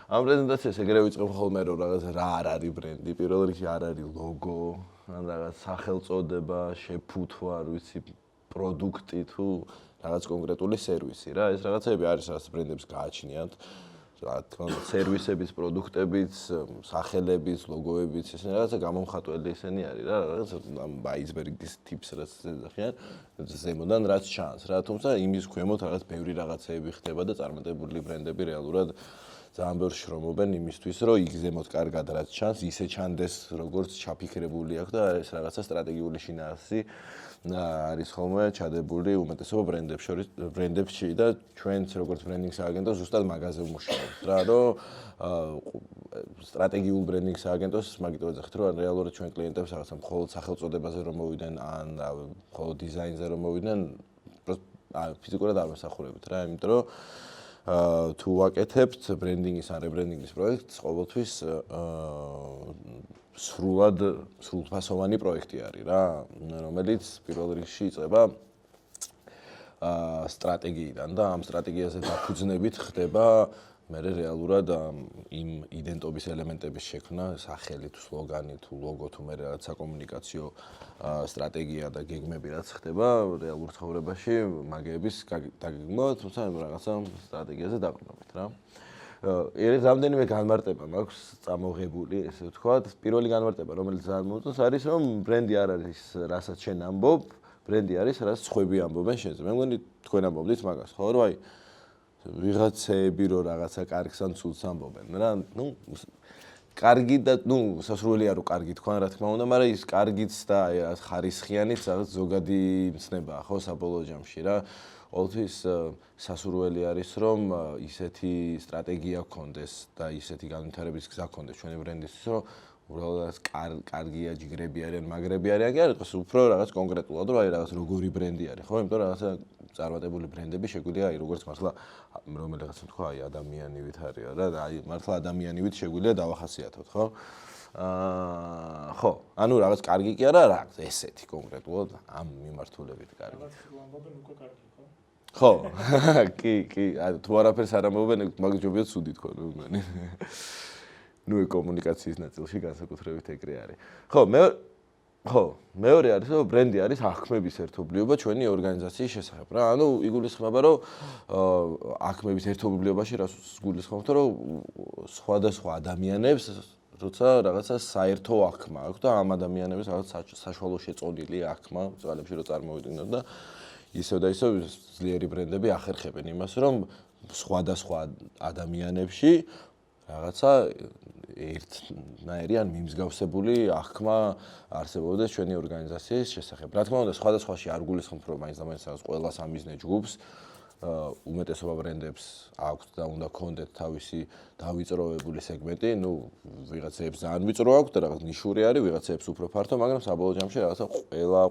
ამ პრეზენტაციას ეგრე ვიწყებ ხოლმე რომ რაღაც რა არ არის ბრენდი, პირველ რიგში არ არის ლოგო, ან რაღაც სახელწოდება, შეფუთვა, არ ვიცი, პროდუქტი თუ რაღაც კონკრეტული სერვისი რა, ეს რაღაცები არის, რაც ბრენდებს გააჩნიათ. რა თქმა უნდა, სერვისების, პროდუქტების, სახელების, ლოგოების, ეს რაღაცა გამომხატველი ისინი არის რა, რაღაც ამ აისბერგის ტიპს რაც ეძახიან, ზემოდან რაც ჩანს რა, თუმცა იმის ქვემოთ რაღაც ბევრი რაღაცეები ხდება და წარმატებული ბრენდები რეალურად ძალიან ბევრ შრომობენ იმისთვის, რომ იქ ზემოთ კარგად რაც ჩანს, ისე ჩანდეს, როგორც ჩაფიქრებული აქვს და ეს რაღაცა სტრატეგიული შინაარსი არის ხოლმე ჩადებული უმეტესობა ბრენდებში და ჩვენც როგორც ბრენდინგ სააგენტოს ზუსტად მაგაზე ვმუშაობთ რა, რომ სტრატეგიულ ბრენდინგ სააგენტოს მაგიტო ეძახით, რომ რეალურად ჩვენ კლიენტებს რაღაცა მხოლოდ სახელწოდებაზე რომ მოვიდნენ ან მხოლოდ დიზაინზე რომ მოვიდნენ, ფიზიკურად არ მოსახურებით რა, იმიტომ რომ თუ ვაკეთებთ ბრენდინგის ან რებრენდინგის პროექტს, ყოველთვის სრულფასოვანი პროექტი არის რა, რომელიც პირველ რიგში იწყება სტრატეგიიდან და ამ სტრატეგიაზე დაფუძნებით ხდება მე რეალურად იმ იდენტობის ელემენტების შექმნა, სახელი თუ სლოგანი თუ ლოგო თუ მე რაღაც საკომუნიკაციო სტრატეგია და გეგმები რაც ხდება რეალურ ცხოვრებაში მაგების დაგეგმვა, თუმცა რაღაცა სტრატეგიაზე დაყრდნობით რა. ერთ რამდენიმე განმარტება მაქვს წამოღებული, ესე ვთქვათ. პირველი განმარტება, რომელიც ძალიან მოუწონს, არის რომ ბრენდი არ არის, რასაც შენ ამბობ, ბრენდი არის, რაც სხვები ამბობენ შენზე. მე მგონი თქვენ ამბობდით მაგას, ხო, რომ აი ვიღაცები რო რაღაცა კარგს ან ცუდს ამბობენ რა, კარგი და სასურველია რომ კარგი თქვან რა თქმა უნდა, მაგრამ ის კარგიც და აი ხარისხიანიც რაღაც ზოგადი მცნებაა ხო საბოლოო ჯამში რა. ყოველთვის სასურველი არის რომ ისეთი სტრატეგია გქონდეს და ისეთი განვითარების გზა გქონდეს ჩვენი ბრენდისთვის, რომ უბრალოდ კარგია, ჯიგრები არიან, მაგრები არიან, კი არ იყოს უფრო რაღაც კონკრეტულად, რომ აი რაღაც როგორი ბრენდი არის, ხო? იმიტომ რომ რაღაცა წარმატებული ბრენდები შეგვიძლია აი როგორც მართლა რომელიღაც თქვა აი ადამიანივით არის რა და აი მართლა ადამიანივით შეგვიძლია დავახასიათოთ, ხო? ხო, ანუ რაღაც კარგი კი არა, რაღაც ესეთი კონკრეტულად ამ მიმართულებით კარგი. რაღაც ლამბობენ უკვე კარგი, ხო? ხო, კი, თუ არაფერს არ ამბობენ, მაგ ჯობია ცუდი თქვა, მე მგონი. ნუ კომუნიკაციის ნაწილში განსაკუთრებით ეგრე არის. მეორე არის რომ ბრენდი არის აღქმების ერთობლიობა ჩვენი ორგანიზაციის შესახებ რა. ანუ იგულისხმება რომ აღქმების ერთობლიობაში რაც გულისხმობთ რომ სხვადასხვა ადამიანებს როცა რაღაცა საერთო აღქმა აქვს და ამ ადამიანების რაღაც საშუალო შეწონილი აღქმა ძალებში რომ წარმოვიდგინოთ და ისევ და ისევ ძლიერი ბრენდები ახერხებენ იმას რომ სხვადასხვა ადამიანებში რაღაცა ერთნაირი ან მიმსგავსებული აღქმა არსებობდეს ჩვენი ორგანიზაციის შესახებ. რა თქმა უნდა, სხვადასხვაში არ გულისხმობ, რომ მაინც და მაინც ყველა სამიზნე ჯგუფს უმეტესობა ბრენდებს აქვს და უნდა გქონდეთ თავისი დავიწროვებული სეგმენტი, ვიღაცებს ძალიან ვიწრო აქვს და რაღაც ნიშური არის, ვიღაცებს უფრო ფართო, მაგრამ საბოლოო ჯამში რაღაცა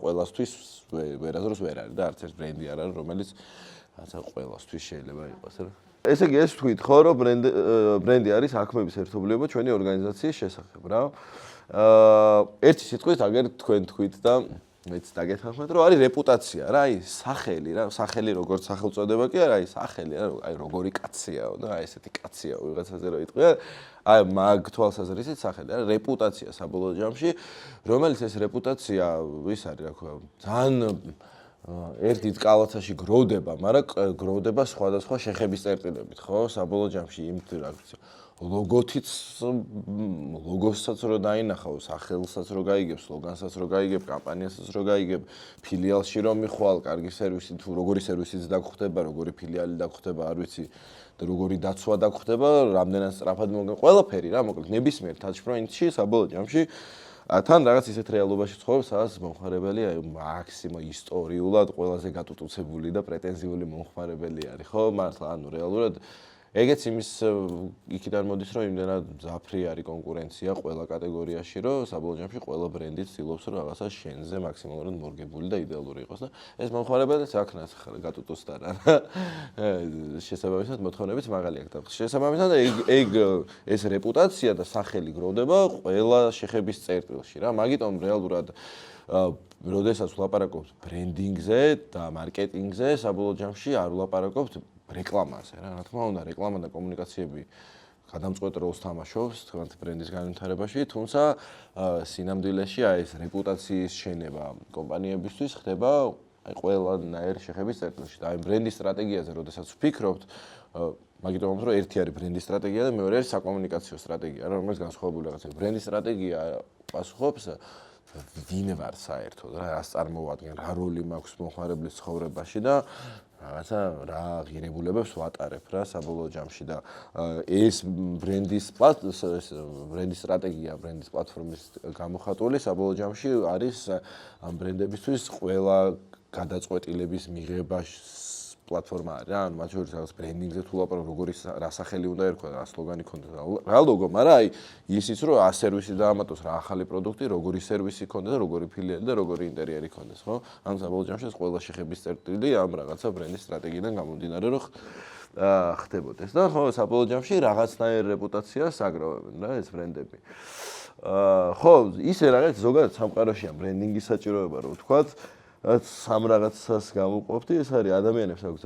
ყველასთვის ვერასდროს ვერ არის და არც ერთ ბრენდი არ არის, რომელიც რაღაცა ყველასთვის შეიძლება იყოს რა. ესე იგი ეს თქვით ხო რომ ბრენდი არის აღქმების ერთობლიობა ჩვენი ორგანიზაციის შესახებ რა. ერთი სიტყვით აგერ თქვენ თქვით და მეც დაგეთანხმეთ რომ არის რეპუტაცია რა, აი სახელი რა, სახელი როგორც სახელწოდება კი არა, აი სახელი რა, აი როგორი კაციაო და აი ესეთი კაციაო ვიღაცაზე რო იტყვია, აი მაგ თვალსაზრისით სახელი რა, რეპუტაცია საბოლოო ჯამში, რომელიც ეს რეპუტაცია ვის არის რა ქვია, ძალიან ერთი კალათაში გროვდება, მაგრამ გროვდება სხვადასხვა შეხების წერტილებით, ხო? საბოლოო ჯამში იმ ლოგოთიც ლოგოსაც რო დაინახავ, სახელსაც რო გაიგებ, სლოგანსაც რო გაიგებ, კამპანიასაც რო გაიგებ, ფილიალში რომ მიხვალ, კარგი სერვისი თუ როგორი სერვისიც დაგხვდება, როგორი ფილიალი დაგხვდება, არ ვიცი და როგორი დაცვა დაგხვდება, რამდენად სწრაფად მოგენ ყველაფერი რა, მოკლედ ნებისმიერ touchpoint-ში საბოლოო ჯამში თან რაღაც ისეთ რეალობაში ცხოვრობს, სადაც მომხმარებელი აი მაქსიმუმ ისტორიულად ყველაზე გატუტუცებული და პრეტენზიული მომხმარებელი არის, ხო? მართლა ანუ რეალურად ეგეც იმის იქიდან მოდის, რომ იმდენად მძაფრი არის კონკურენცია ყველა კატეგორიაში, რომ საბოლოო ჯამში ყველა ბრენდი ცდილობს, რომ რაღაცა შენზე მაქსიმალურად მორგებული და იდეალური იყოს და ეს მომხმარებელს აქნას გატუტუსდა რა. შესაბამისად მოთხოვნებიც მაღალი აქვს და შესაბამისად ეს რეპუტაცია და სახელი გროვდება ყველა შეხების წერტილში რა. მაგიტომ რეალურად როდესაც ვლაპარაკობთ ბრენდინგზე და მარკეტინგზე, საბოლოო ჯამში არ ვლაპარაკობთ რეკლამაზე რა. რა თქმა უნდა, რეკლამა და კომუნიკაციები გადამწყვეტ როლს თამაშობს თქვენთ ბრენდის განვითარებაში, თუმცა სინამდვილეში ეს რეპუტაციის შენება კომპანიებისთვის ხდება ყველანაირ შეხების წერტილში. და აი ბრენდის სტრატეგიაზე, როდესაც ვფიქრობთ, მაგიტომ რომ ერთი არის ბრენდის სტრატეგია და მეორე არის საკომუნიკაციო სტრატეგია, რომელიც განსხვავებული რაღაცა. ბრენდის სტრატეგია პასუხობს ვინ ვარ საერთოდ რა, რას წარმოვადგენ, რა როლი მაქვს მომხმარებლის ცხოვრებაში და რაღაცა რა ღირებულებებს ვატარებ რა საბოლოო ჯამში და ეს ბრენდის სტრატეგია, ბრენდის პლატფორმის გამოხატული საბოლოო ჯამში არის ამ ბრენდებისთვის ყველა გადაწყვეტილების მიღებას პლატფორმა არის რა, ანუ მათ შორის რაღაც ბრენდინგზე თუ ლაპარაკობ, როგორი რა სახელი უნდა ერქვა, რა სლოგანი ქონდეს, რა ლოგო, მაგრამ აი ისიც რომ რა სერვისი დაამატოს, რა ახალი პროდუქტი, როგორი სერვისი ქონდეს და როგორი ფილიალი და როგორი ინტერიერი ქონდეს, ხო? ანუ საბოლოო ჯამში ეს ყველა შეხების წერტილი ამ რაღაცა ბრენდის სტრატეგიიდან გამომდინარე რომ ხდებოდეს და ხო, საბოლოო ჯამში რაღაცნაირ რეპუტაციას აგროვებენ რა ეს ბრენდები. ხო, ისე რაღაც ზოგადად სამყაროში ამ ბრენდინგის საჭიროება რომ ვთქვათ სამ რაღაცას გამოვყოფთ, ეს არის ადამიანებს აქვს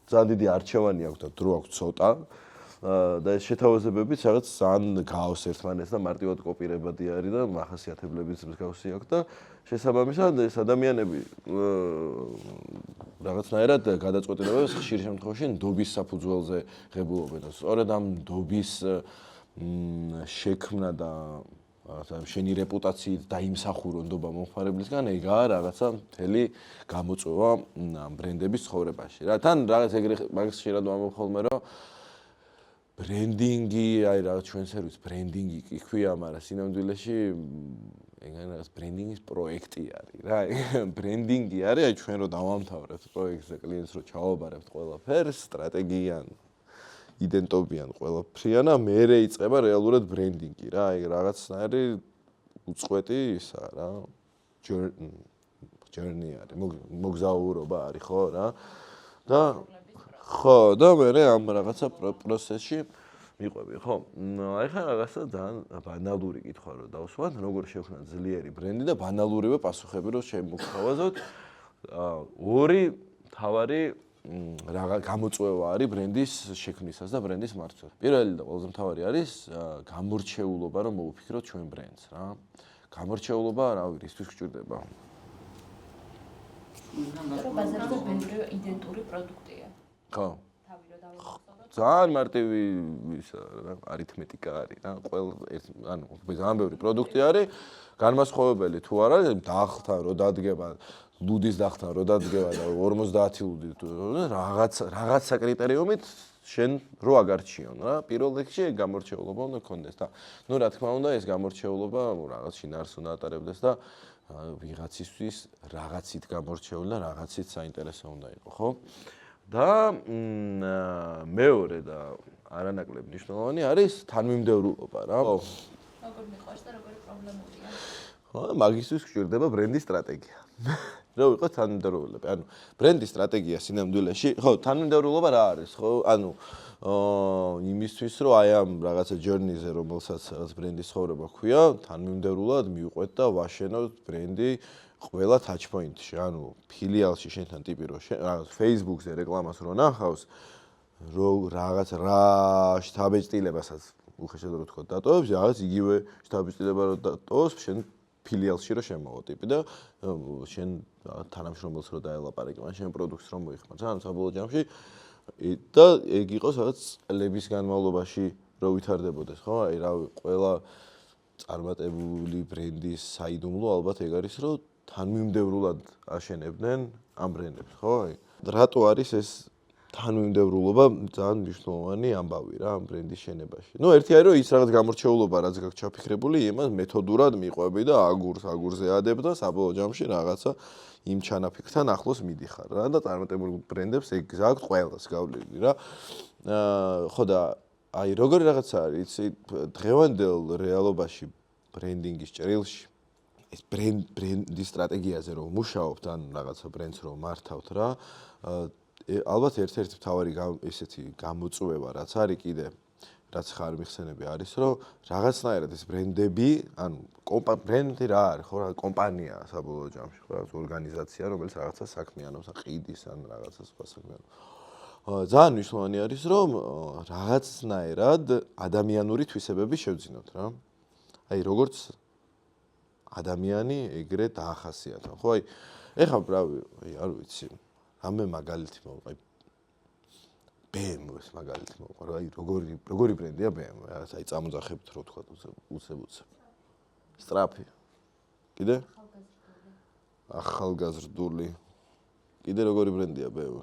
ძალიან დიდი არჩევანი აქვს და დრო აქვს ცოტა და ეს შეთავაზებებიც რაღაც ძალიან გაავს ერთმანეთს და მარტივად კოპირებადი არის და მახასიათებლებიც მსგავსი აქვს და შესაბამისად ეს ადამიანები რაღაცნაირად გადაწყვეტილებებს ხშირ შემთხვევაში ნდობის საფუძველზე ღებულობენ და სწორედ ამ ნდობის შექმნა და შენი რეპუტაციით დაიმსახურო ნდობა მომხმარებლისგან, ეგაა რაღაცა მთელი გამოწვევა ბრენდების ცხოვრებაში. რა თან რაღაც ეგრე მაგას შეიძლება ვამბობ ხოლმე, რომ ბრენდინგი, აი რაღაც ჩვენ სერვისს ბრენდინგი კი ქვია, მაგრამ სინამდვილეში ეგ რაღაც ბრენდინგის პროექტი არის რა. ბრენდინგი არის, აი ჩვენ რო დავამთავრებთ პროექტზე კლიენტს რო ჩავაბარებთ ყველაფერს, სტრატეგიან იდენტობიან ყველაფრიან და მერე იწყება რეალურად ბრენდინგი რა. აი რაღაცნაირი უწყვეტი ისა რა. journey არის, მოგზაურობა არის ხო რა. და ხო, და მერე ამ რაღაცა პროცესში მიყვები, ხო? აი ხა რაღაცა ძალიან ბანალური კითხვა რო დავსვათ, როგორ შევქნა ძლიერი ბრენდი და ბანალურივე პასუხები რო შემოგთავაზოთ. ორი მთავარი რაღა გამოწვევა არის ბრენდის შექმნისას და ბრენდის მართვას. პირველი და ყველაზე მთავარი არის გამორჩეულობა, რომ მოვიფიქროთ ჩვენ ბრენდს რა. გამორჩეულობა, რავი, რისთვის გჭირდება? რომ ბაზარზე ბევრი იდენტური პროდუქტია. ხო. თავი რო დავაწყოთ. ძალიან მარტივი ისა რა, არითმეტიკა არის რა. ანუ ძალიან ბევრი პროდუქტი არის, განმასხვავებელი თუ არა, დახთან რო დადგება ლუდის დახთან რო დადგება და 50 ლუდი რაღაცა კრიტერიუმით შენ რო აგარჩიონ რა. პირველ რიგში გამორჩეულობა უნდა გქონდეს და ნუ რა თქმა უნდა ეს გამორჩეულობა რაღაც შინაარსს უნდა ატარებდეს და ვიღაცისთვის რაღაცით გამორჩეული და რაღაცით საინტერესო უნდა იყოს, ხო? და მეორე და არანაკლებ მნიშვნელოვანი არის თანმიმდევრულობა რა. როგორ მიყვარს და როგორი პრობლემებია? ხო, მაგისთვის გჭირდება ბრენდის სტრატეგია. რო იყოს თანმიმდევრულობა. ანუ ბრენდის სტრატეგია სინამდვილეში, ხო, თანმიმდევრულობა რა არის, ხო? ანუ იმისთვის რომ აი ამ რაღაცა journey-ზე რომელსაც ბრენდის ცხოვრება ქვია, თანმიმდევრულად მივყვეთ და ვაშენოთ ბრენდი ყველა touch point-ში, ანუ ფილიალში შენთან ტიპი რო რაღაც Facebook-ზე რეკლამას რო ნახავს, რო რაღაც რა შთაბეჭდილებასაც უხეშად რო თქო დატოვებს, რაღაც იგივე შთაბეჭდილება რო დატოვოს შენ ფილიალში რო შემოვა ტიპი და შენ თანამშრომელს რო დაელაპარაკი, მან შენ პროდუქტს რო მოიხმარს, ანუ საბოლოო ჯამში და ეგ იყოს რაღაც წლების განმავლობაში რო ვითარდებოდეს, ხო? აი რავი, ყველა წარმატებული ბრენდის საიდუმლო ალბათ ეგ არის, რომ თანმიმდევრულად აშენებდნენ ამ ბრენდებს, ხო? აი რატო არის ეს თანმიმდევრულობა ძალიან მნიშვნელოვანი ამბავი რა ამ ბრენდის შენებაში. ნუ ერთი არის რომ ის რაღაც გამორჩეულობა რაც გაქვს ჩაფიქრებული, იმას მეთოდურად მიყვები და აგურზე ადებ და საბოლოო ჯამში რაღაცა იმ ჩანაფიქრთან ახლოს მიდიხარ რა და წარმატებულ ბრენდებს ეგ გზა აქვს ყველას გავლილი რა. ხო და აი როგორი რაღაცა არის, იცი, დღევანდელ რეალობაში ბრენდინგის ჭრილში ეს ბრენდის სტრატეგიაზე რომ მუშაობთ ან რაღაცა ბრენდს რომ მართავთ რა, ალბათ ერთ-ერთი მთავარი ესეთი გამოწვევა რაც არის კიდე რაც ხარ მიხსენები არის რომ რაღაცნაირად ეს ბრენდები, ანუ ბრენდი რა არის, ხო რა კომპანია საბოლოო ჯამში, ხო რაღაც ორგანიზაცია, რომელიც რაღაცა საქმიანობს, ყიდის ან რაღაცა სხვა საქმიანობს. ძალიან მნიშვნელოვანი არის, რომ რაღაცნაირად ადამიანური თვისებები შევძინოთ რა. აი როგორც ადამიანი ეგრე დაახასიათა. ხო, აი ეხლა აი არ ვიცი, რამე მაგალითი მოვყავ. BMW-ს მაგალითი მოვყავ. აი როგორი ბრენდია BMW? რაღაც აი წამოძახებთ რო თქვა უცებ. სტრაფი. კიდე? ახალგაზრდული. კიდე როგორი ბრენდია BMW?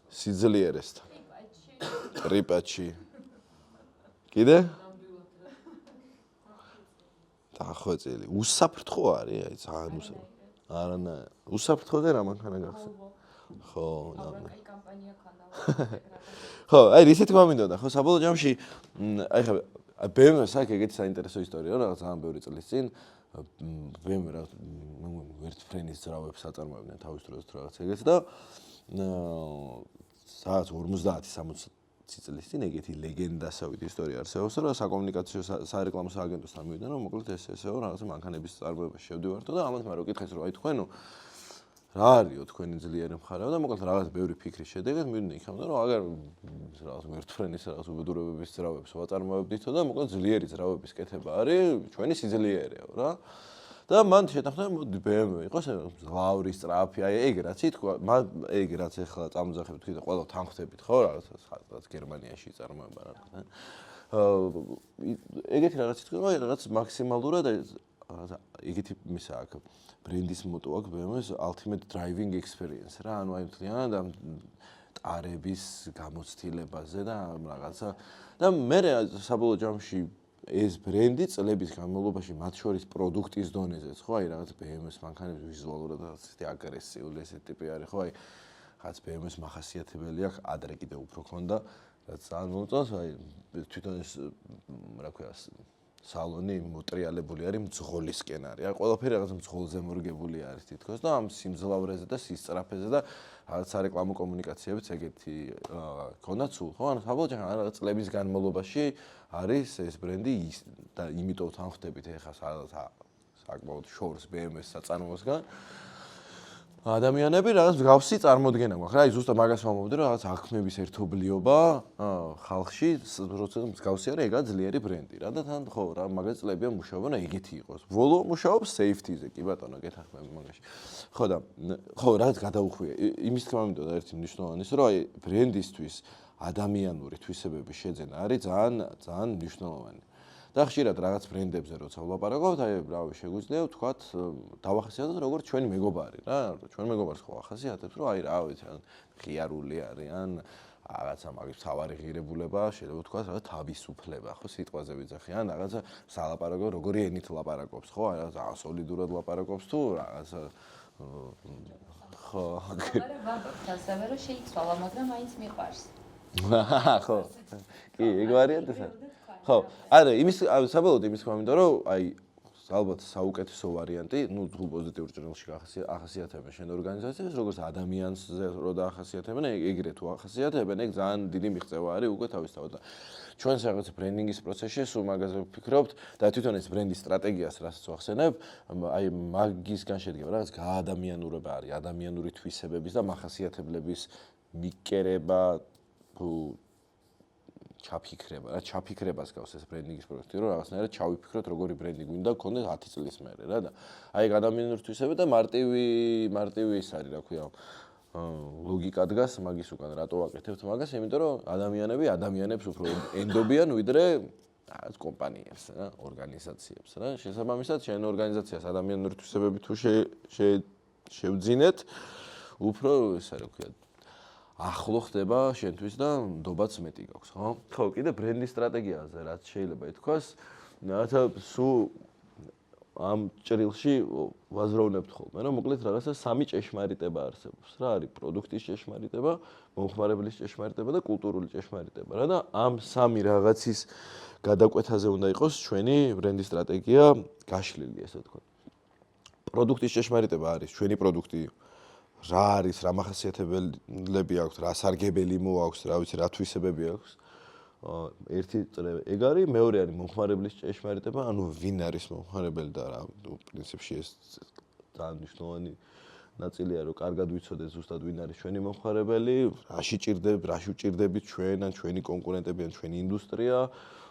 სიძლიერესთან. ტრიპაჩი. კიდე? დახვეწილი. უსაფრთხო არის, აი ძალიან უსაფრთხო. არანა, უსაფრთხოზე რა მანქანა გახსოვს? ხო, აი კამპანია ქანა. ხო, აი ისე თქმა მინდოდა, ხო, საბოლოო ჯამში აი ხა BMW-ს აქ ეგეთი საინტერესო ისტორია, რაღაც ძალიან ბევრი წლის წინ BMW რა ვერტფრენის ძრავებს აწარმოებდნენ თავის დროს რაღაც ეგეც და სადაც 50-60 წლის წინ ეგეთი ლეგენდასავით ისტორია არსებობს, რომ საკომუნიკაციო სარეკლამო სააგენტოსთან მივიდნენ, რომ მოკლედ ესეო რაღაცა მანქანების წარმოებაში შევდივართო და ამათ მე რო კითხეს რომ აი თქვენო რა არისო თქვენი ძლიერი მხარეო და მოკლედ რაღაც ბევრი ფიქრის შედეგად მივიდნენ იქამდე რომ აგარ რაღაც ვერტფრენის რაღაც უბედურებების ძრავებს ვაწარმოებდითო და მოკლედ ძლიერი ძრავების კეთება არის ჩვენი სიძლიერეო რა და მან შეთანხმდა მოდი BMW იყოს ზღვაური სწრაფი აი ეგ რაც ითქვა ეგ რაც ახლა წამოძახებთ კიდე ყველა თან ხვდებით ხო რაღაც გერმანიაში წარმოება რა ეგეთი რაღაც ითქვა რაღაც მაქსიმალურად ეგეთი მისა აქ ბრენდის მოტო აქვს BMW-ს ultimate driving experience რა ანუ აი მთლიანად ამ ტარების გამოცდილებაზე და რაღაცა და მე საბოლოო ჯამში ეს ბრენდი წლების განმავლობაში მათ შორის პროდუქტის დონეზეც ხო აი რაღაც BMW-ს მანქანების ვიზუალურად რაღაც ისეთი აგრესიული ესეთი ტიპი არის ხო აი რაღაც BMW-ს მახასიათებელი აქვს ადრე კიდე უფრო ქონდა რაც ძალიან მომწონს აი თვითონ ეს რა ქვია სალონი მოტრიალებული არის მძღოლისკენ არის. აი ყველაფერი რაღაც მძღოლზე მორგებული არის თითქოს და ამ სიმძლავრეზე და სისწრაფეზე და რაღაც სარეკლამო კომუნიკაციებიც ეგეთი ქონდათ სულ. ხო, ანუ საბოლოო რაღაც წლების განმავლობაში არის ეს ბრენდი და იმიტომ თან ხვდებით ეხა საკმაოდ შორს BMW-ს საწარმოოსგან. ადამიანები რაღაც მსგავსი წარმოდგენა გვაქვს რა, აი ზუსტად მაგას ვამბობდი რომ რაღაც აღქმების ერთობლიობა ხალხში როცა მსგავსი არის ეგა ძლიერი ბრენდი რა და თან ხო რა მაგას წლებია მუშაობა და ეგეთი იყოს. Volvo მუშაობს safety-ზე კი ბატონო გეთახმები მაგაში. ხო და ხო რაღაც გადაუხვია. იმის თქმა მინდოდა ერთი მნიშვნელოვანი ის რომ აი ბრენდისთვის ადამიანური თვისებების შეძენა არის ძალიან მნიშვნელოვანი. და ხშირად რაღაც ბრენდებზე როცა ვლაპარაკობთ, აი რავი შეგვიძლია ვთქვათ, დავახასიათოთ როგორც ჩვენი მეგობარი რა, ჩვენ მეგობარს ხო ახასიათებთ, რომ აი რა ვიცი, ღიარული არიან, რაღაცა მაგის თავარი ღირებულება, შეიძლება ვთქვათ, რა თავისუფლება, ხო, სიტყვაზე ვიძახი, ან რაღაცა სალაპარაკო, როგორი ენით ლაპარაკობს, ხო, აი რაღაცა სოლიდურად ლაპარაკობს თუ რაღაცა ხო, ვამბობთ ასევე რომ შეიცვალა, მაგრამ მაინც მიყვარს. ხო. კი, ეგ ვარიანტი ეს არის. ხო, არა, იმის საბოლოოდ იმის თქმა მინდა რომ აი ალბათ საუკეთესო ვარიანტი, ну, თუ პოზიტიურ ჭრილში ახასიათებენ შენ ორგანიზაციას, როგორც ადამიანზე რო დაახასიათებენ, ეგრე თუ ახასიათებენ, ეგ ძალიან დიდი მიღწევა არის უკვე თავისთავად. ჩვენს რაღაც ბრენდინგის პროცესში სულ მაგაზე ვფიქრობთ და თვითონ ეს ბრენდის სტრატეგიას რასაც ვახსენებ, აი მაგისგან შედგება რაღაც გაადამიანურება არის, ადამიანური თვისებების და მახასიათებლების მიკერება თუ ჩაფიქრებას გავს ეს ბრენდინგის პროექტი, რომ რაღაცნაირად ჩავიფიქროთ, როგორი ბრენდი გვინდა გქონდეს 10 წლის მერე რა და აი ადამიანური თვისება და მარტივი ის არის, რა ქვია, ლოგიკა დგას მაგის უკან, რატო ვაკეთებთ მაგას, იმიტომ რომ ადამიანები ადამიანებს უფრო ენდობიან ვიდრე რაღაც კომპანიებს რა, ორგანიზაციებს რა. შესაბამისად, შენ ორგანიზაციას ადამიანური თვისებები თუ შევძინეთ, უფრო ისე რა ქვია ახლო ხდება შენთვის და ნდობაც მეტი გაქვს, ხო? ხო, კიდე ბრენდის სტრატეგიაზე რაც შეიძლება ითქვას, რაღაცა სულ ამ ჭრილში ვაზროვნებთ ხოლმე, რომ მოკლედ რაღაცა სამი ჭეშმარიტება არსებობს, რა არის პროდუქტის ჭეშმარიტება, მომხმარებლის ჭეშმარიტება და კულტურული ჭეშმარიტება, რა და ამ სამი რაღაცის გადაკვეთაზე უნდა იყოს ჩვენი ბრენდის სტრატეგია გაშლილი, ესე ვთქვათ. პროდუქტის ჭეშმარიტება არის ჩვენი პროდუქტი რა არის, რა მახასიათებლები აქვს, რა სარგებელი მოაქვს, რა ვიცი, რა თვისებები აქვს. ერთი წრე ეგ არის, მეორე არის მომხმარებლის ჭეშმარიტება, ანუ ვინ არის მომხმარებელი და რა, პრინციპში ეს ძალიან მნიშვნელოვანი ნაწილია რომ კარგად ვიცოდეთ ზუსტად ვინ არის ჩვენი მომხმარებელი, რაში უჭირდებით ჩვენ ან ჩვენი კონკურენტები ან ჩვენი ინდუსტრია,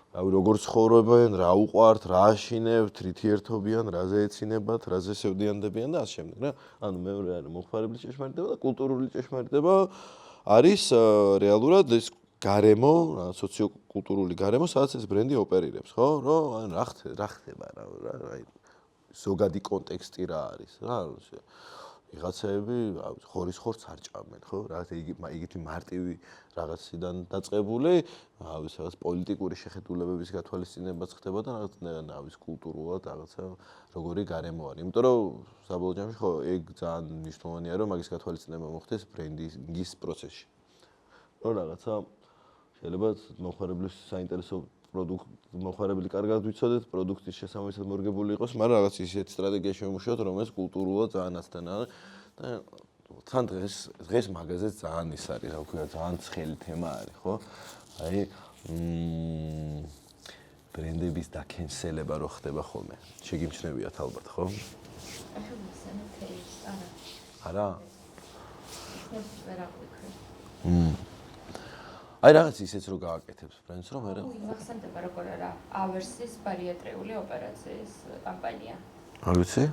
როგორ ცხოვრობენ, რა უყვართ, რა აშინებთ, რითი ერთობიან, რაზე ეცინებათ, რაზე სევდიანდებიან და ასე შემდეგ რა. ანუ მეორე არის მომხმარებლის ჭეშმარიტება და კულტურული ჭეშმარიტება არის რეალურად ეს გარემო, სოციოკულტურული გარემო, სადაც ეს ბრენდი ოპერირებს, ხო? რომ რა ხდება რა, აი ზოგადი კონტექსტი რა არის, რა. ვიღაცები ხორისხორს არ ჭამენ, ხო? რაღაც იგივე მარტივი რაღაციდან დაწყებული, რაღაც პოლიტიკური შეხედულებების გათვალისწინებაც ხდება და რაღაც კულტურულად რაღაცა როგორი გარემო არის. იმიტომ რომ საბოლოო ჯამში ხო ეგ ძალიან მნიშვნელოვანია რომ მაგის გათვალისწინება მოხდეს ბრენდინგის პროცესში. რომ რაღაცა შეიძლება მომხმარებლის საინტერესო მომხმარებელი კარგად ვიცოდეთ, პროდუქტის შესაბამისად მორგებული იყოს, მაგრამ რაღაც ისეთი სტრატეგია შემოშოთ, რომელიც კულტურულად ძალიან აცდენაა და თან დღეს მაგაზეც ძალიან ის არის, რა ვქნა, ძალიან ცხელი თემა არის, ხო? აი ბრენდების დაკენსელება რო ხდება ხოლმე. შეგიმჩნევიათ ალბათ, ხო? არა? აი რაღაც ისეც რო გააკეთებს ბრენდს რომ მე მახსენდება როგორ არა ავერსის ბარიატრიული ოპერაციის კამპანია. არ ვიცი?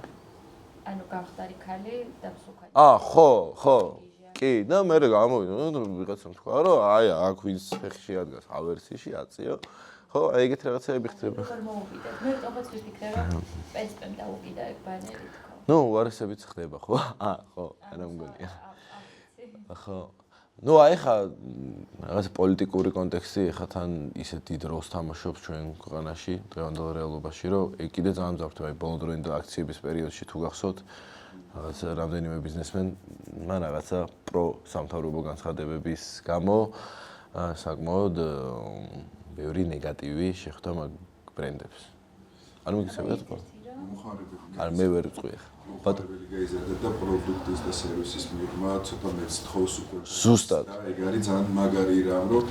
ანუ გამხდარი ხალი და მსუქანი. ხო. კი, და მე გამოვიდა, ვიღაცამ თქვა რომ აი აქ ვინც ფეხში ადგას ავერსიში აწიო. ხო, აი ეგეთ რაღაცები ხდება. როგორ მოუვიდა? მე თვითონაც ვიფიქრე რომ პესპემ დაუგიდა ეგ ბანერი თქო. ნუ უარესებიც ხდება, ხო? ხო, არა მგონია. ხო. ნუ აი ხა რაღაც პოლიტიკური კონტექსტი ხა თან ისეთ დიდ როლს თამაშობს ჩვენ ქვეყანაში დღევანდელ რეალობაში რომ ეგ კიდე ძალიან მძაფრდება აი ბოლო დროინდელ აქციების პერიოდში თუ გახსოვთ რაღაც რამდენიმე ბიზნესმენმა რაღაცა პრო სამთავრობო განცხადებების გამო საკმაოდ ბევრი ნეგატივი შეხვდა მაგ ბრენდებს. არ მიგიცემთ ხო? არ მე ვერ ვწყვი ხა. მომხმარებელი გაიზარდა და პროდუქტის და სერვისის მიღმა ცოტა მეც თხოვს უკვე. ზუსტად. ეგ არის ძალიან მაგარი რამ, რომ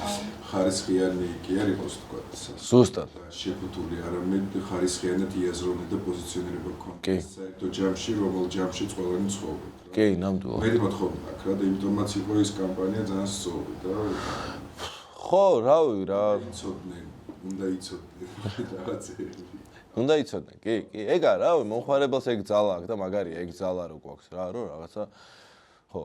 ხარისხიანი კი არ იყოს თქვა. ზუსტად. შეფუთული, არამედ ხარისხიანად იაზროვნე და პოზიციონირება კი. გქონდეს. საერთო ჯამში, რომელ ჯამშიც ყველანი ცხოვრობთ. კი, ნამდვილად. მე მოთხოვნა აქ რა და იმიტომაც იყო ეს კამპანია ძალიან სწორი და ხო, რავი რა. უნდა იცოდნენ რაღაცები. უნდა იცოდნენ, კი, ეგ არა, მომხმარებელს ეგ ძალა აქვს და მაგარია ეგ ძალა რო გვაქვს რა, რომ რაღაცა ხო,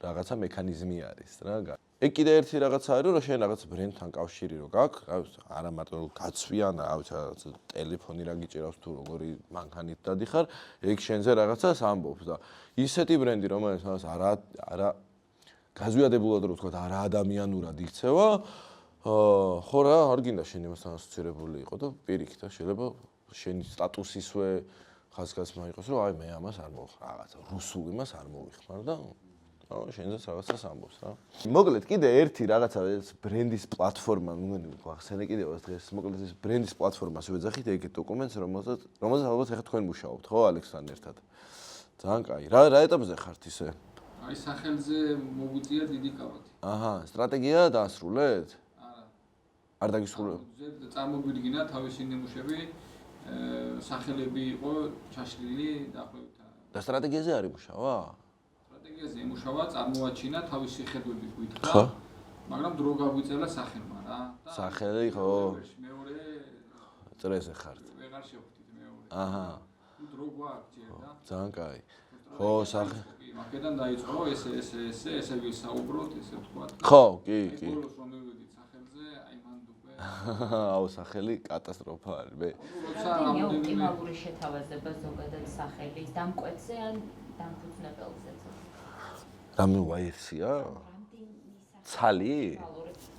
რაღაცა მექანიზმი არის რა. ეგ კიდე ერთი რაღაცა არის, რომ შენ რაღაც ბრენდთან კავშირი რო გაქვს, არა მარტო გაცვიან, რაღაც ტელეფონი რა გიჭირავს თუ როგორი მანქანით დადიხარ, ეგ შენზე რაღაცას ამბობს და ისეთი ბრენდი, რომელიც არა გაზვიადებულად რო ვთქვა, არა ადამიანურად იქცევა, ხო რა, არ გინდა შენ იმასთან ასოცირებული იყო და პირიქით, შეიძლება შენი სტატუსისვე ხაზგასმა იყოს, რომ აი მე ამას არ მოვხმარ, რაღაცა რუსულ იმას არ მოვიხმარ და შენზეც რაღაცას ამბობს რა. მოკლედ კიდე ერთი რაღაცა ეს ბრენდის პლატფორმა, მგონი გვახსენე კიდევაც დღეს, მოკლედ ეს ბრენდის პლატფორმას ვეძახით ეგ დოკუმენტს, რომელზეც ალბათ ახლა თქვენ მუშაობთ, ხო, ალექსთან ერთად. ძალიან კაი. რა ეტაპზე ხართ ისე? აი სახელზე მოგვიწია დიდი კავათი. აჰა, სტრატეგია დაასრულეთ? არ დაგისრულებ. წარმოგვიდგინა თავისი ნიმუშები, სახელები იყო ჩაშლილი დაახლოებით. და სტრატეგიაზე არ იმუშავა? სტრატეგიაზე იმუშავა, წარმოაჩინა თავისი ხედვები გვითხრა. ხო. მაგრამ დრო გაგვიწელა სახელმა რა. სახელი ხო? მეორე წრეზე ხართ. ვეღარ შევხვდით მეორე. აჰა. დრო გვაქვს ჯერ და. ძალიან კაი. ხო, სახელი. აქედან დაიწყო ესე ვისაუბროთ, ესე ვთქვათ. ხო, კი. ბოლოს რომ მივედით სახელზე, აი მან უკვე აუ სახელი კატასტროფა არის მე. რამდენი ოპტიმალური შეთავაზება ზოგადად სახელის დამკვეთზე ან დამფუძნებელზე? რამე ვაირსია? ცალი?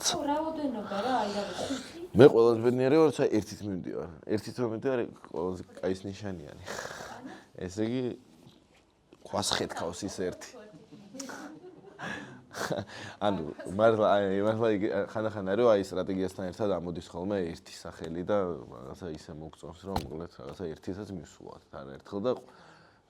ხო, რაოდენობა რა, აი რა ვიცი. მე ყველაზე ბედნიერი ვარ, როცა ერთით მივდივარ. ერთით რომ მივდივარ, ყველაზე კაის ნიშანიანი. ესე იგი ქვას ხეთქავს ის ერთი. ანუ მართლა ხან-ხან არის აი სტრატეგიასთან ერთად ამოდის ხოლმე ერთი სახელი და რაღაცა ისე მოგწონს რომ მოკლედ რაღაცა ერთითაც მივსულოთ თან ერთხელ და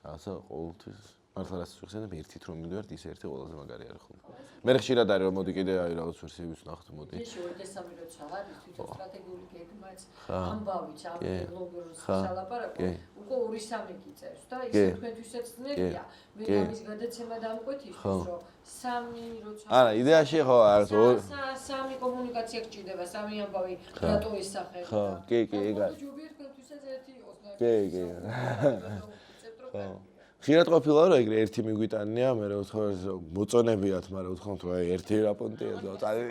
რაღაცა ყოველთვის მართლა რაც ვიხსენებ, ერთით რომ მივიდივართ, ის ერთი ყველაზე მაგარი არის ხოლმე. მე ხშირად არის რომ მოდი კიდე აი რაღაც ვერსიების ვნახოთ, მოდი. ის შესაძლოა როცა არის თვითონ სტრატეგიული გეგმაც, ამბავიც, ამ ბლოგერს შალაპარაკო, უკვე 2-3 გიწევს და ის თქვენთვისაც ძნელია. მე ამის გადაცემა დამკვეთ ისიც, რომ 3 როცა არა, იდეაში ხო არის 3 კომუნიკაცია გჭირდება, 3 ამბავი რატო ისახება. ხო, კი, ეგ არის. ჯობია თქვენთვისაც ერთი იყოს, კი. ხშირად ყოფილა რომ ეგრე ერთი მიგვიტანია, მე რა ვთქვა მოწონებიათ, მაგრამ ვთქვა რომ აი ერთი რაპონტია და წადი.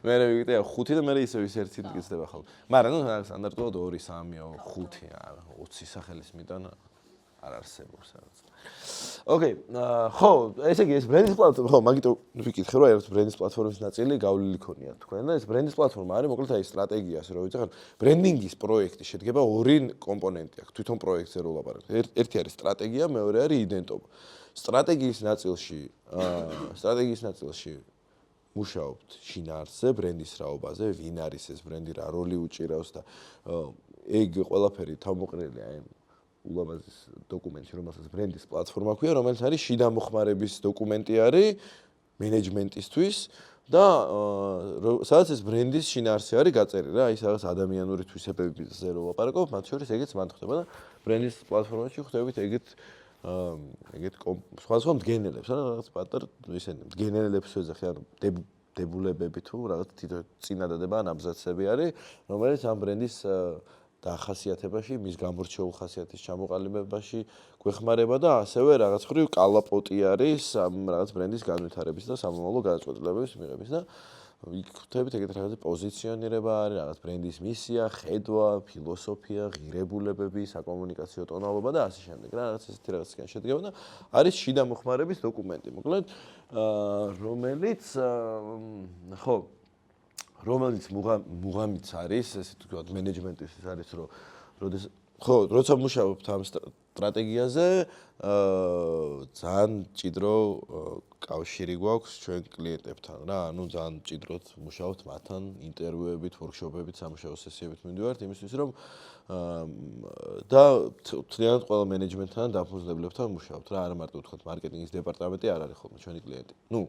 მე რა ვიგიტე 5 და მე ისევ ის ერთი გიწდება ხოლმე. მაგრამ ნუ სტანდარტულად 2, 3, 5, 20 სახელის მიტანა არ არსებობს რაღაც. ოკეი, ხო, ესე იგი ეს ბრენდის პლატფორმა, ხო, მაგიტომ ვიკითხე რომ ერთ ბრენდის პლატფორმის ნაწილი გავლილი ქონია თქვენ და ეს ბრენდის პლატფორმა არის მოკლედ აი სტრატეგიას რო ვიცახარ, ბრენდინგის პროექტი შედგება 2 კომპონენტი აქვს, თვითონ პროექტზე რო ლაპარაკობ. ერთი არის სტრატეგია, მეორე არის იდენტობა. სტრატეგიის ნაწილში მუშაობთ შინაარსზე, ბრენდის რაობაზე, ვინ არის ეს ბრენდი, რა როლი უჭირავს და ეგ ყველაფერი თავმოყრილია აი ულამაზეს დოკუმენტში, რომელსაც ბრენდის პლატფორმა ქვია, რომელიც არის შიდა მოხმარების დოკუმენტი არის მენეჯმენტისთვის და სადაც ეს ბრენდის შინაარსი არის გაწერილი რა, ის რაღაც ადამიანური თვისებებზე რო ვაპარაკობ, მათ შორის ეგეც მანდ ხდება და ბრენდის პლატფორმაში ხვდებით ეგეთ სხვადასხვა მდგენელებს, რაღაც პატარ ისინი მდგენელებს ვეძახი, ანუ დებულებები თუ რაღაც თვითონ წინადადება ან აბზაცები არის, რომელიც ამ ბრენდის დახასიათებაში, მის გამორჩეულ ხასიათის ჩამოყალიბებაში გვეხმარება და ასევე რაღაც ხრივ კალაპოტი არის ამ რაღაც ბრენდის განვითარების და სამომავლო გადაწყვეტილებების მიღების და ვიქთებით ეგეთ რაღაცა პოზიციონირება არის, რაღაც ბრენდის მისია, ხედვა, ფილოსოფია, ღირებულებები, საკომუნიკაციო ტონალობა და ასე შემდეგ. რაღაც ესეთი რაღაცისგან შედგება და არის შიდა მოხმარების დოკუმენტი. მოკლედ, რომელიც მუღამიც არის, ესე ვთქვათ, მენეჯმენტისთვის არის, რომ როცა მუშაობთ ამ სტრატეგიაზე, ძალიან ჭიდრო კავშირი გვაქვს ჩვენ კლიენტებთან რა, ანუ ძალიან ჭიდროდ მუშაობთ მათთან, ინტერვიუებით, ვორქშოპებით, სამუშაო სესიებით მივდივართ იმისთვის, რომ და მთლიანად ყველა მენეჯმენტთან, დაფუძნებლებთან მუშაობთ რა, არა მარტო ვთქვათ, მარკეტინგის დეპარტამენტი არ არის ხოლმე ჩვენი კლიენტი. ნუ,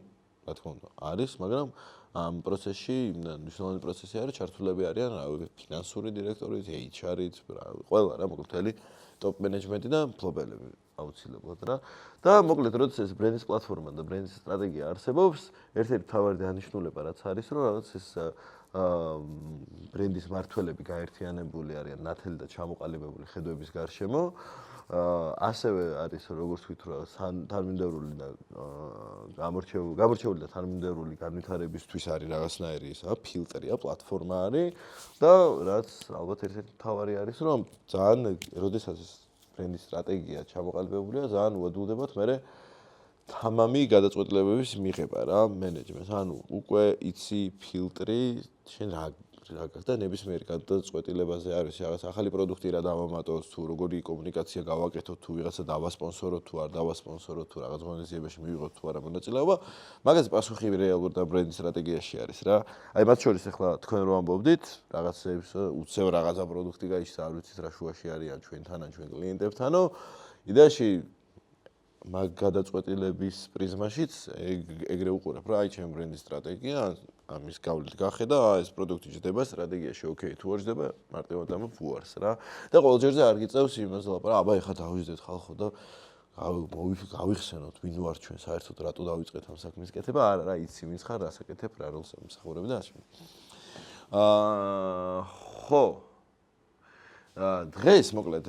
რა თქმა უნდა, არის, მაგრამ ამ პროცესში მნიშვნელოვანი პროცესი არის, ჩართულები არიან ფინანსური დირექტორით, HR-ით, ყველა რა, მოკლედ მთელი ტოპ მენეჯმენტი და მფლობელები აუცილებლად რა. და მოკლედ, როდესაც ეს ბრენდის პლატფორმა და ბრენდის სტრატეგია არსებობს, ერთ-ერთი მთავარი დანიშნულება რაც არის, რომ რაღაც ეს ბრენდის მმართველები გაერთიანებული არიან ნათელი და ჩამოყალიბებული ხედვების გარშემო. ასევე არის როგორც ვთქვით, თანმიმდევრული და გამორჩეული და თანმიმდევრული განვითარებისთვის არის რაღაცნაირი ისა ფილტრია, პლატფორმა არის და რაც ალბათ ერთ-ერთი მთავარი არის, რომ ძალიან როდესაც ეს ბრენდის სტრატეგია ჩამოყალიბებულია, ძალიან უადვილდებათ მერე თამამი გადაწყვეტილებების მიღება რა, მენეჯმენტს. ანუ უკვე იცი ფილტრი, შენ რა გახდა ნებისმიერ გადაწყვეტილებაზე არის რაღაც ახალი პროდუქტი რა დავამატოთ თუ როგორი კომუნიკაცია გავაკეთოთ თუ ვიღაცა დავასპონსოროთ თუ არ დავასპონსოროთ თუ რაღაც მონეტიზებაში მივიღოთ თუ არა მონაწილეობა მაგაზე პასუხი რეალურ და ბრენდის სტრატეგიაში არის რა აი მათ შორის ახლა თქვენ რო ამბობდით რაღაცებს უცებ რაღაცა პროდუქტი გაიჩნდა არ ვიცით რა შუაში არიან ჩვენთან ან ჩვენ კლიენტებთანო იდეაში მაგ გადაწყვეტილების პრიზმაშიც ეგრე უყურებ რა აი ჩემ ბრენდის სტრატეგია ამის გავლით გახედა ეს პროდუქტი ჯდება სტრატეგიაში ოკეი თუ არ ჯდება მარტივად ამ ფუარს რა და ყოველ ჯერზე არ გიწევს იმას ლაპარაკ აბა ეხა დავიძდეთ ხალხო და გავიხსენოთ ვინ ვარ ჩვენ საერთოდ რატო დავიწყეთ ამ საქმის კეთება არა რა იცი ვინც ხარ რას აკეთებ რა როლს ამსახურებ და ასე ხო დღეს მოკლედ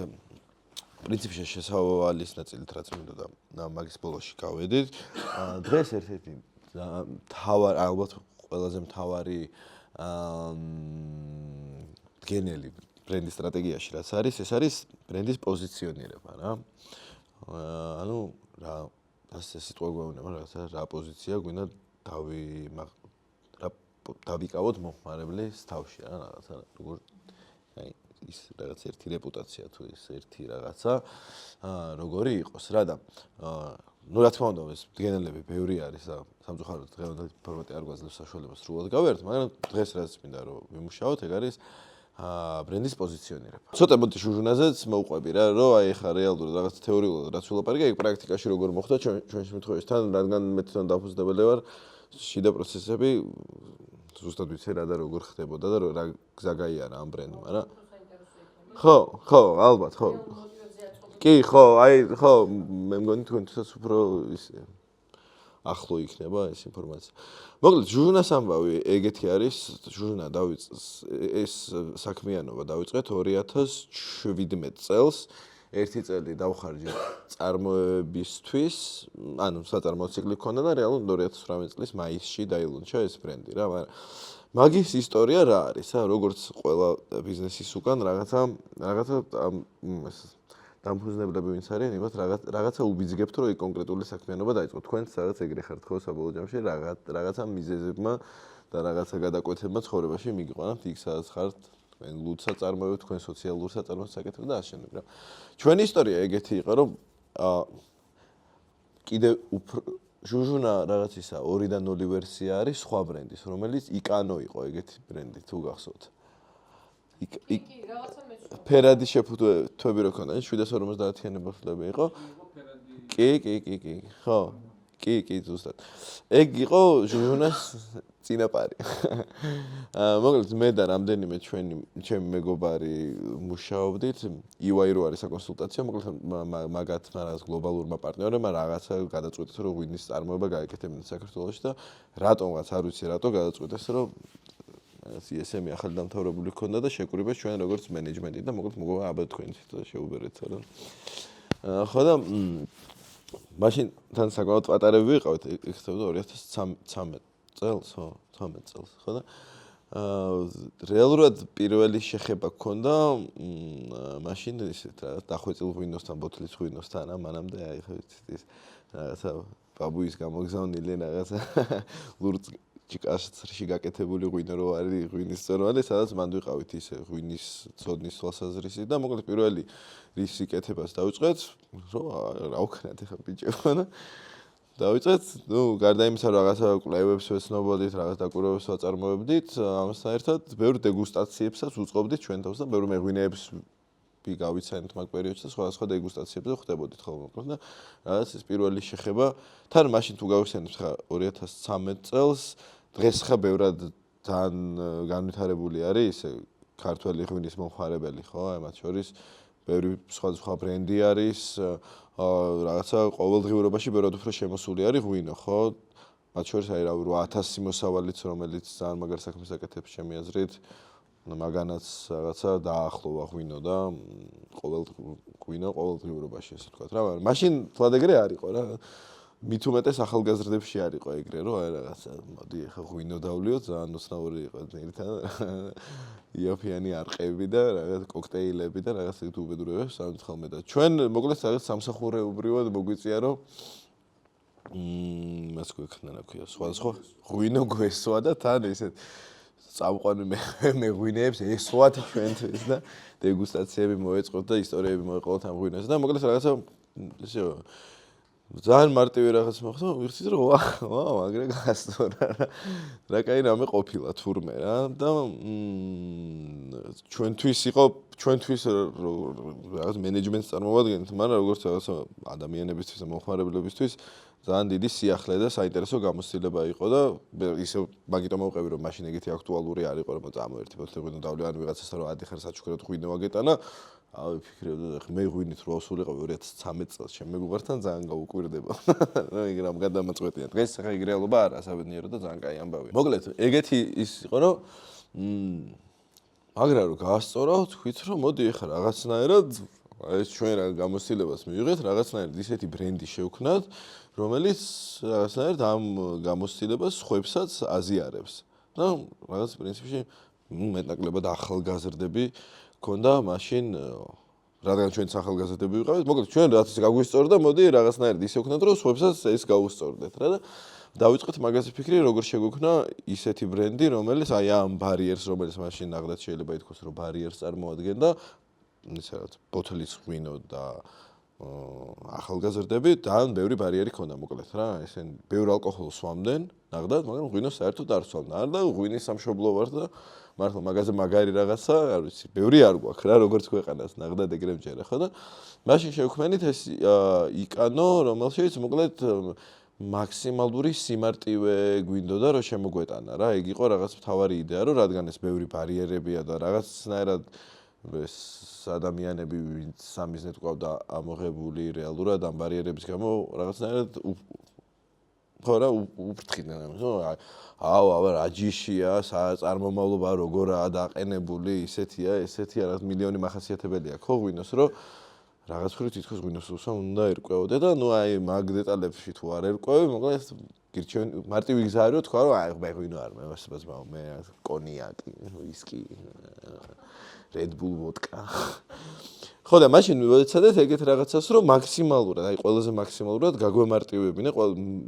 პრინციპში შესავალის ნაწილით რაც მინდოდა და მაგის ბოლოში გავედით დღეს ერთ-ერთი თავარ ალბათ ყველაზე მთავარი მდგენელი ბრენდის სტრატეგიაში რაც არის ეს არის ბრენდის პოზიციონირება რა ანუ რა ასე სიტყვა გვეუბნება რაღაცა რა პოზიცია გვინდა დავიკავოთ მომხმარებლის თავში რა რაღაცა როგორ აი ის რაღაც ერთი რეპუტაცია თუ ის ერთი რაღაცა როგორი იყოს რა და ну რა თქმა უნდა ეს მდგენელები ბევრი არის და სამწუხაროდ დღევანდელი ფორმატი არ გვაძლევს საშუალებას სრულად გავერთ მაგრამ დღეს რაც მინდა რომ ვიმუშაოთ ეგ არის ბრენდის პოზიციონირება. ცოტა მოდი ჟურნალზეც მოვყვები რა, რომ აი ხა რეალურად რაღაც თეორიულად რაც ვილაპარაკე, ეგ პრაქტიკაში როგორ მოხდა ჩვენ შემთხვევაში თან, რადგან მე თვითონ დაფუძნებელი ვარ, შიდა პროცესები ზუსტად ვიცი რა და როგორ ხდებოდა და რა გზა გაიარა ამ ბრენდმა რა. ხო, ალბათ, ხო. კი, ხო, აი, ხო, მე მგონი თქვენთვისაც უფრო ისე ახლო იქნება ეს ინფორმაცია. მოკლედ, ჟურნას ამბავი ეგეთი არის, ჟურნა ეს საქმიანობა დავიწყეთ 2017 წელს. ერთი წელი დავხარჯე წარმოებისთვის, ანუ საწარმოო ციკლი ქონდა და რეალურად 2018 წლის მაისში დაილონჩა ეს ბრენდი რა, მაგრამ მაგის ისტორია რა არის, როგორც ყველა ბიზნესის უკან რაღაცა დამფუძნებლები ვინც არიან, იმათ რაღაცა უბიძგებთ, რომ კონკრეტული საქმიანობა დაიწყო. თქვენც რაღაც ეგრე ხართ ხო საბოლოო ჯამში რაღაცა მიზეზებმა და რაღაცა გადაკვეთებმა ცხოვრებაში მიგიყვანათ იქ სადაც ხართ, თქვენ ლუდსა წარმოებთ, თქვენ სოციალურ საწარმოოს საკეთებთ და ასე შემდეგ რა. ჩვენი ისტორია ეგეთი იყო, რომ კიდე უფრო ჟუჟუნა რაღაც ისა 2-დან 0 ვერსია არის სხვა ბრენდის, რომელიც იკანო იყო ეგეთი ბრენდი თუ გახსოვთ. კი, რაღაცა მეცნობა. ფერადი შეფუთვები რო ქონდა, 750-იანი ბოთლები იყო. კი, ხო. კი, ზუსტად. ეგ იყო ჟუჟუნას წინაპარი. მოკლედ მე და რამდენიმე ჩემი მეგობარი მუშაობდით, EY რო არის საკონსულტაციო, მოკლედ მაგათმა რაღაც გლობალურმა პარტნიორებმა რაღაცა გადაწყვიტეს, რომ ღვინის წარმოება გაეკეთებინათ საქართველოში და რატომღაც არ ვიცი რატო გადაწყვიტეს, რომ CSM-ი ახალი დამთავრებული ქონდა და შეკრიბეს ჩვენ როგორც მენეჯმენტი და მოკლედ მოგოვა აბა თქვენი ცოტა შეუბერეთ რა. ხო და მაშინ თან საკმაოდ პატარები ვიყავით, იქ ხდებოდა 2013 წელს, ხო, 13 წელს, ხო და რეალურად პირველი შეხება ქონდა მაშინ ისეთ რა დახვეწილ ღვინოსთან, ბოთლის ღვინოსთან, მანამდე აი ხო იცით ის რაღაცა ბაბუის გამოგზავნილი რაღაცა ლურჯ ჭიკაშში გაკეთებული ღვინო რო არის ღვინის წორვალი, სადაც მანდ ვიყავით ისე ღვინის ცოდნის თვალსაზრისით და მოკლედ პირველი რის იკეთებას დავიწყეთ, რომ რა ვქნათ ახლა ბიჭებო და დავიწყეთ, გარდა იმისა, რომ რაღაცა კვლევებს ვეცნობოდით, რაღაც დაკვირვებებს ვაწარმოებდით, ამასთან ერთად ბევრ დეგუსტაციებსაც უწყობდით ჩვენ თავს და ბევრ მეღვინეებს გავიცანით მაგ პერიოდში და სხვადასხვა დეგუსტაციებზე ხვდებოდით ხოლმე და რაღაც ეს პირველი შეხება თან მაშინ თუ გავიხსენებთ ხა 2013 წელს დღეს ხა ბევრად ძალიან განვითარებული არის ესე ქართველი ღვინის მომხმარებელი ხო აი მათ შორის ბევრი სხვადასხვა ბრენდი არის რაღაცა ყოველდღიურობაში ბევრად უფრო შემოსული არის ღვინო ხო მათ შორის აი რა 8000 მოსავალიც რომელიც ძალიან მაგარ საქმეს აკეთებს ჩემი აზრით მაგანაც რაღაცა დაახლოვა ღვინო და ყოველდღიურობაში ესე ვთქვათ რა მაგრამ მაშინ თლად ეგრე არისო რა მით უმეტეს ახალგაზრდებში არისო ეგრე რომ აი რაღაცა მოდი ახლა ღვინო დავლიოთ ძალიან უცნაური იყო ერთად იაფიანი არყები და რაღაც კოქტეილები და რაღაც ეგ უბედურებებს სამით ხოლმე და ჩვენ მოკლედ რაღაც სამსახურეობრივად მოგვიწია რომ მას გვექნა რა ქვია სხვადასხვა ღვინო გვესვა და თან ესეთ წავყვანი მე ღვინეებს ესვათ ჩვენთვის და დეგუსტაციები მოეწყოთ და ისტორიები მოეყოლოთ ამ ღვინოზე და მოკლედ რაღაცა ესე ძალიან მარტივი რაღაც მოხდა ვიხსით რომ ვაუ აგრე გასწო რა კაი რამე ყოფილა თურმე რა და ჩვენთვის რაღაც მენეჯმენტს წარმოვადგენთ მაგრამ როგორც რაღაც ადამიანებისთვის და მომხმარებლებისთვის ძალიან დიდი სიახლე და საინტერესო გამოცდილება იყო და ისე მაგიტომ მოვყევი რომ მაშინ ეგეთი აქტუალური არისო რომ წამოერთი ბოთლი ღვინო დავლე ან ვიღაცასთან რომ ადიხარ საჩუქრად ღვინო აგეტანა აი ვფიქრებდი მე ღვინით რო ასულიყავი 2013 წელს ჩემ მეგობართან ძალიან გაუკვირდება რა იგრამ გადამაწყვეტია დღეს ახლა ეგ რეალობა არა საბედნიერო და ძალიან კაი ამბავია მოკლედ ეგეთი ის იყო რომ მაგრამ რომ გაასწორა თქვით რომ მოდი ახლა რაღაცნაირად ეს ჩვენ რა გამოცდილებას მივიღეთ რაღაცნაირად ისეთი ბრენდი შევქნათ რომელიც რაღაცნაირად ამ გამოცდილებას ხვებსაც აზიარებს და რაღაც პრინციპში მეტნაკლებად ახალგაზრდები ქონდა მაშინ რადგან ჩვენც ახალგაზრდები ვიყავით მოკლედ ჩვენ რაც გაგვისწორდა მოდი რაღაცნაირად ისე ვქნათ რომ ხვებსაც ეს გავუსწორდეთ რა და დავიწყეთ მაგაზე ფიქრი როგორ შეგვექნა ისეთი ბრენდი რომელიც აი ამ ბარიერს რომელიც მაშინ ნახდათ შეიძლება ითქვას რომ ბარიერს წარმოადგენდა ისე რაღაც ბოთლის ღვინო და ახალგაზრდები ძალიან ბევრი ბარიერი ქონდა მოკლედ რა, ესენ ბევრ ალკოჰოლს სვამდნენ, ნახდათ, მაგრამ ღვინოს საერთოდ არ სვამდნენ. არა და ღვინის სამშობლო ვარ და მართლა მაგაზე მაგარი რაღაცა, არ ვიცი, ბევრი არ გვაქვს რა, როგორც ქვეყანას, ნახდათ ეგრე მჯერა, ხო და მაშინ შევქმნით ეს იკანო, რომელშიც მოკლედ მაქსიმალური სიმარტივე გვინდოდა რომ შემოგვეტანა რა, ეგ იყო რაღაც მთავარი იდეა, რომ რადგან ეს ბევრი ბარიერებია და რაღაცნაირად ეს ადამიანები ვინც სამიზნედ ყავდა ამოღებული რეალურად ამ ბარიერების გამო რაღაცნაირად ხო რა უფრთხილდნენ რა ჯიშია წარმომავლობა როგორაა დაყენებული ისეთია რა მილიონი მახასიათებელი აქვს ხო ღვინოს რომ რაღაც ხრი თითქოს ღვინოს უსვამ უნდა ერკვეოდე და ნუ აი მაგ დეტალებში თუ არ ერკვევი მოკლედ გირჩევენ მარტივი გზაა რომ თქვა რომ აი მე ღვინო არ მე კონიაკი ვისკი Red Bull vodka. ხო და მაშინ ვეცადეთ ეგეთ რაღაცას რომ მაქსიმალურად, აი ყველაზე მაქსიმალურად გაგვემარტივებინა,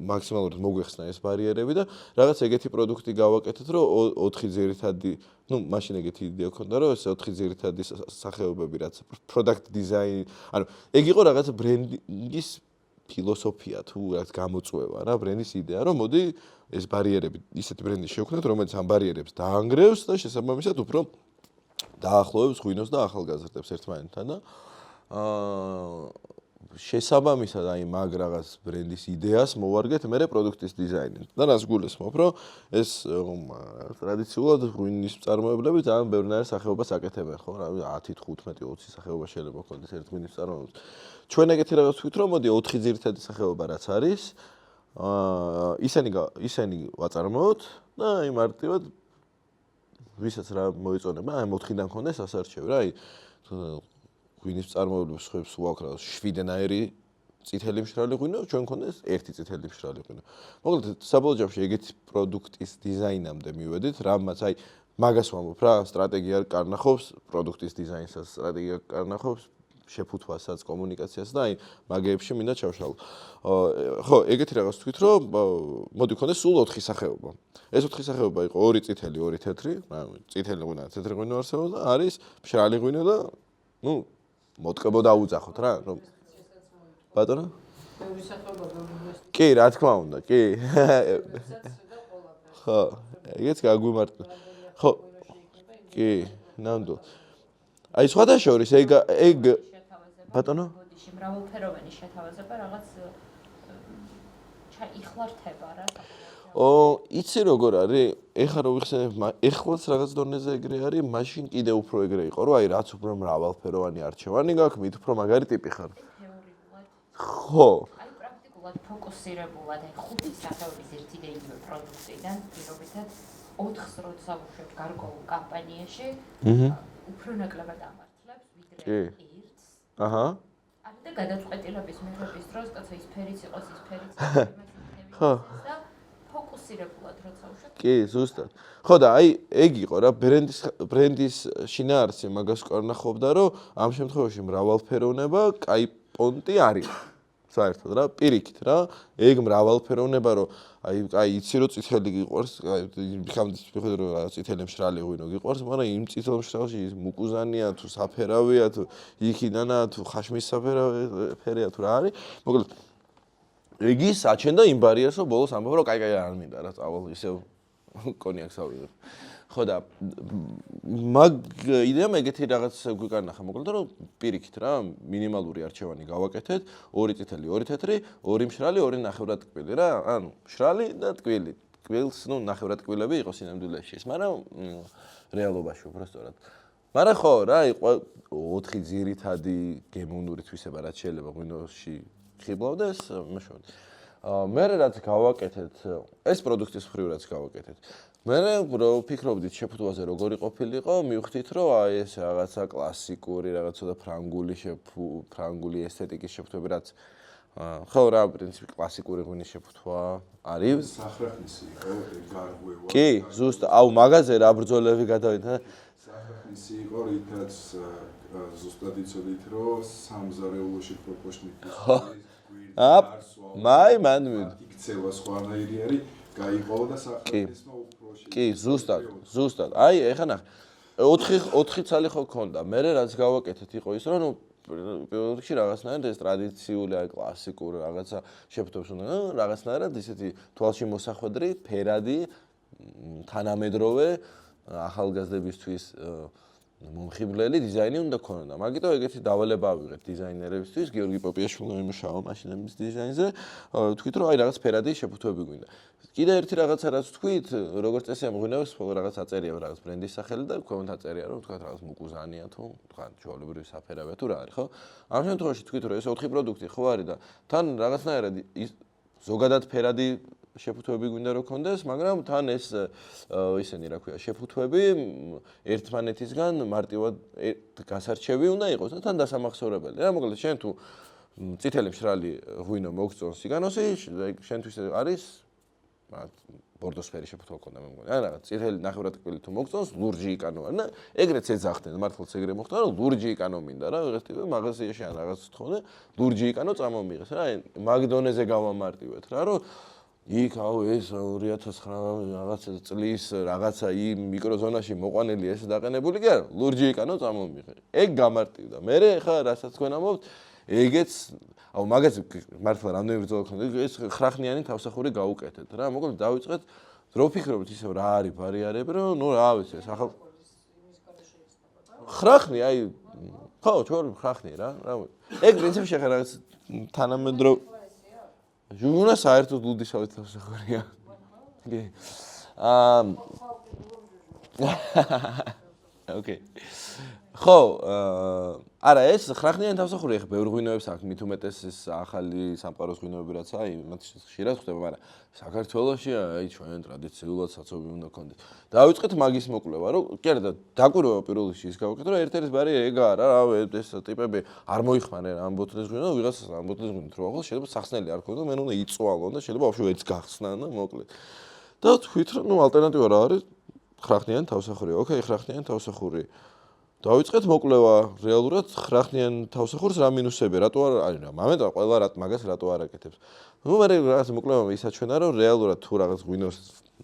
მაქსიმალურად მოგვეხსნა ეს ბარიერები და რაღაც ეგეთი პროდუქტი გავაკეთეთ რომ 4 ძირითადი, ну, მაშინ ეგეთი იდეა ქონდა რომ ეს 4 ძირითადი სახეობები რაც product design, ანუ ეგ იყო რაღაც ბრენდის ფილოსოფია თუ რაც გამოწვევა რა, ბრენდის იდეა რომ მოდი ეს ბარიერები ისეთი ბრენდი შევქმნათ რომელიც ამ ბარიერებს დაანგრევს და შესაბამისად უფრო დაახლოებს ღვინოს და ახალგაზრდებს ერთმანეთთან და შესაბამისად აი მაგ რაღაც ბრენდის იდეას მოვარგეთ მე პროდუქტის დიზაინით და რას გულისხმობ რომ ეს ტრადიციულად ღვინის მწარმოებლები ძალიან ბევრნაირ სახეობას აკეთებენ ხო რა 10 15 20 სახეობა შეიძლება ქონდეს ერთ ღვინის მწარმოებელს ჩვენ ეგეთი რაღაც ვთქვით რომ მოდი 4 ძირითადი სახეობა რაც არის ისენი ვაწარმოოთ და აი მარტივად ვისაც რა მოეწონება, აი 4-დან ქონდეს ასარჩევი რა, აი ღვინის მწარმოებლებს ხებს ვაქვს რა 7-ნაირი წითელი მშრალი ღვინო, ჩვენ ქონდეს 1 წითელი მშრალი ღვინო. მოკლედ საბოლოო ჯამში ეგეთი პროდუქტის დიზაინამდე მივედით, რამაც აი მაგას ვამბობ რა, სტრატეგია კარნახობს, პროდუქტის დიზაინსაც სტრატეგია კარნახობს, შეფუთვასაც, კომუნიკაციას და აი მაგეებში მინდა ჩავშალო. ხო, ეგეთი რაღაც ვთქვით, რომ მოდი ქონდეს სულ 4 სახეობა. ეს 4 სახეობა იყო 2 წითელი, 2 თეთრი, წითელი ღვინო, თეთრი ღვინო არსებობდა, არის მშრალი ღვინო და ნუ მოტკბო დაუძახოთ რა, რომ ბატონო? ბევრი სახეობა გვაქვს. კი, რა თქმა უნდა, კი. ხო, ეგეც გაგვიმარტო. ხო. კი, ნამდვილ. აი სხვათა შორის ეგ ბატონო? ბოდიში მრავალფეროვანი შეთავაზება რაღაც იხლართება რა. იცი როგორ არის? ეხლა რო ვიხსენებ, ეხლაც რაღაც დონეზე ეგრე არის, მაშინ კიდე უფრო ეგრე იყო, რომ აი რაც უფრო მრავალფეროვანი არჩევანი გაქვს, მით უფრო მაგარი ტიპი ხარ. თეორიულად. ხო. აი პრაქტიკულად ფოკუსირებულად აი 5 სახეობის ერთი და იგივე პროდუქტიდან პირობითად 4-ს როცა ვუშვებ გარკვეულ კამპანიაში, უფრო ნაკლებად ამართლებს, ვიდრე 1-ს. აჰა. აი და გადაწყვეტილების მიღების დროს, კაცო ის ფერიც იყოს, ის ფერიც იყოს, ხო. და ფოკუსირებულად როცა ვუშვებ. კი, ზუსტად. ხო და აი ეგ იყო რა, ბრენდის შინაარსი მაგას კარნახობდა, რომ ამ შემთხვევაში მრავალფეროვნება, კაი პონტი არის. საერთოდ რა, პირიქით რა, ეგ მრავალფეროვნება, რომ აი იცი რომ წითელი გიყვარს, აი მიხედავ რომ წითელი მშრალი ღვინო გიყვარს, მაგრამ იმ წითელ მშრალში მუკუზანია თუ საფერავია თუ იქიდანაა თუ ხაშმის საფერია თუ რა არის. მოკლედ ეგის აჩენდა იმ ბარიერს, რომ ბოლოს ამბობ რომ კაი არ მინდა რა, წავალ ისევ კონიაკს ავიღებ. ხო და მაგ იდეამ ეგეთი რაღაც გვიკარნახა, მოკლედ რომ პირიქით რა, მინიმალური არჩევანი გავაკეთეთ, 2 წითელი, 2 თეთრი, 2 მშრალი, 2 ნახევრად ტკბილი რა, ანუ მშრალი და ტკბილი. ტკბილს, ნუ ნახევრად ტკბილები იყოს სინამდვილეში, მაგრამ რეალობაში უბრალოდ. მაგრამ ხო რა, იყო 4 ძირითადი გემოვნური თვისება, რაც შეიძლება ღვინოში ხიბლავდეს, მეშოვდი. მე რაც გავაკეთეთ, ეს პროდუქტის მხრივ რაც გავაკეთეთ. მე ვფიქრობდით შეფუთვაზე როგორი ყოფილიყო, მივხვდით რომ აი ეს რაღაცა კლასიკური, რაღაცა და ფრანგული ესთეტიკის შეფუთვები, რაც ხო რა, პრინციპი კლასიკური ღვინის შეფუთვა არის. სახრახნისი იყო, გარღვევა. კი, ზუსტად, აუ მაგაზე რა ბრძოლები გადავიდა. სახრახნისი იყო, რითაც ზუსტად იცოდით, რომ სამზარეულოში პროპორცნით მან იქცევა სხვანაირი არის, გაიყოლა და სახრახნისმა უფრო კი, ზუსტად. აი, ეხლა ნახე. 4 ცალი ხო ქონდა. მე რაც გავაკეთეთ იყო ის, რომ პირველ რიგში რაღაცნაირად ეს ტრადიციული, აი კლასიკური რაღაცა შეფუთებს უნდა, რაღაცნაირად ისეთი თვალში მოსახვედრი, ფერადი, თანამედროვე ახალგაზრდებისთვის მომხიბვლელი დიზაინი უნდა ქონოდა. მაგიტომ ეგეთი დავალება ავიღეთ დიზაინერებისთვის, გიორგი პოპიაშვილმა იმუშავა მაშინების დიზაინზე, თქვით რომ აი რაღაც ფერადი შეფუთვები გვინდა. კიდე ერთი რაღაცა რაც თქვით, როგორც წესი ამღვინებს, რაღაც აწერია რაღაც ბრენდის სახელი და ქვემოთ აწერია რომ თქვა რაღაც მუკუზანია თუ თქვა ჩვეულებრივი საფერავია თუ რა არის, ხო? ამ შემთხვევაში თქვით რომ ეს 4 პროდუქტი ხო არის და თან რაღაცნაირად ზოგადად ფერადი შეფუთვები გვინდა რომ კონდეს, მაგრამ თან ეს ისენი რა ქვია, შეფუთვები ერთმანეთისგან მარტივად გასარჩევი უნდა იყოს და თან დასამახსოვრებელი. რა მოკლედ შენ თუ წითელი მშრალი ღვინო მოგწონს სიგანოსი, შენთვის არის ბორდოსფერი შეფუთვა ქონდა მე მგონი. ან რაღაც წითელი ნახევრადკველი თუ მოგწონს, ლურჯი იკანო არ და ეგრეც ეძახდნენ, მართლაც ეგრე მოხდა რომ ლურჯი იკანო მინდა რა, ვიღაც ტიპი მაღაზიაში ან რაღაც თხოვდნენ, ლურჯი იკანო წამომიღეს რა, მაგდონეზე გავამარტივეთ რა, რომ იქ აუ ეს 2009 რაღაც წლის რაღაცა იმ მიკროზონაში მოყვანილი ეს დაყენებული კი არა, ლურჯი იკანო წამომიღე. ეგ გამარტივდა. მე ხა რასაც თქვენ ამბობთ, ეგეც აუ მაგას მართლა რამდენი ბრძოლა ქონდა, ეს ხრახნიანი თავსახური გაუკეთეთ რა. მოკლედ დავიწყეთ, დრო ფიქრობთ ისევ რა არის ბარიერები, რომ ნუ რა ვიცი, ეს ახალ ხრახნი, აი ხო, ჩვენ ხრახნი რა. ეგ პრინციპში ხა რაღაც თანამედროვე ჟურნა საერთოდ ლუდისავით თავსახურია. კი. ოკეი. ხო, არა ეს ხრახნიანი თავსახურია, ხა ბევრ ღვინოებს აქვს, მით უმეტეს ეს ახალი სამყაროს ღვინოები რაც არის, მათ ხშირად ხდება, მაგრამ საქართველოში აი ჩვენ ტრადიციულად საცობი უნდა გქონდეს. დავიწყეთ მაგის მოკვლევა, რომ კი არა და დაკვირვება პირველ რიგში ის გავაკეთე, რომ ერთ-ერთი ბარიერი ეგ არა, რა ეს ტიპები არ მოიხმარენ ამ ბოთლის ღვინო, ვიღაცას ამ ბოთლის ღვინო რო ახლა შეიძლება სახსნელი არ ქონდეს, მე უნდა იწვალონ და შეიძლება ბავშვი ეც გახსნან და მოკლედ. და თქვით რომ ნუ ალტერნატივა რა არის? ხრახნიანი თავსახური. ოკეი, ხრახნიანი თავსახური. დავიწყეთ მოკვლევა რეალურად ხრახნიან თავსახურს რა მინუსები, რატო არ არის რა მომენტა ყველა მაგას რატო არ აკეთებს. ნუ მე რაღაც მოკვლევა ისაჩვენა რომ რეალურად თუ რაღაც ღვინოს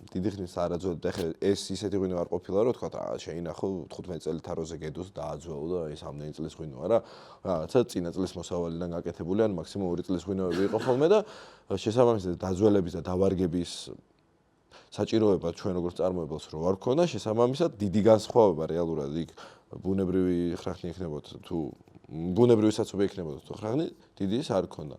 დიდი ხნის არაძველი და ეს ისეთი ღვინო არ ყოფილა რომ თქვა შეინახო 15 წელი თაროზე გედოს დააძვეო და ეს ამდენი წლის ღვინოა რა. რაღაცა წინა წლის მოსავალიდან გაკეთებული ან მაქსიმუმ 2 წლის ღვინოები იყო ხოლმე და შესაბამისად დაძველების და დავარგების საჭიროება ჩვენ როგორც წარმოებელს რო არ ქონდა, შესაბამისად დიდი განსხვავება რეალურად იქ ბუნებრივი ხრახნი იქნებოდა თუ ბუნებრივი საცობი იქნებოდა თუ ხრახნი დიდი ის არ ქონდა.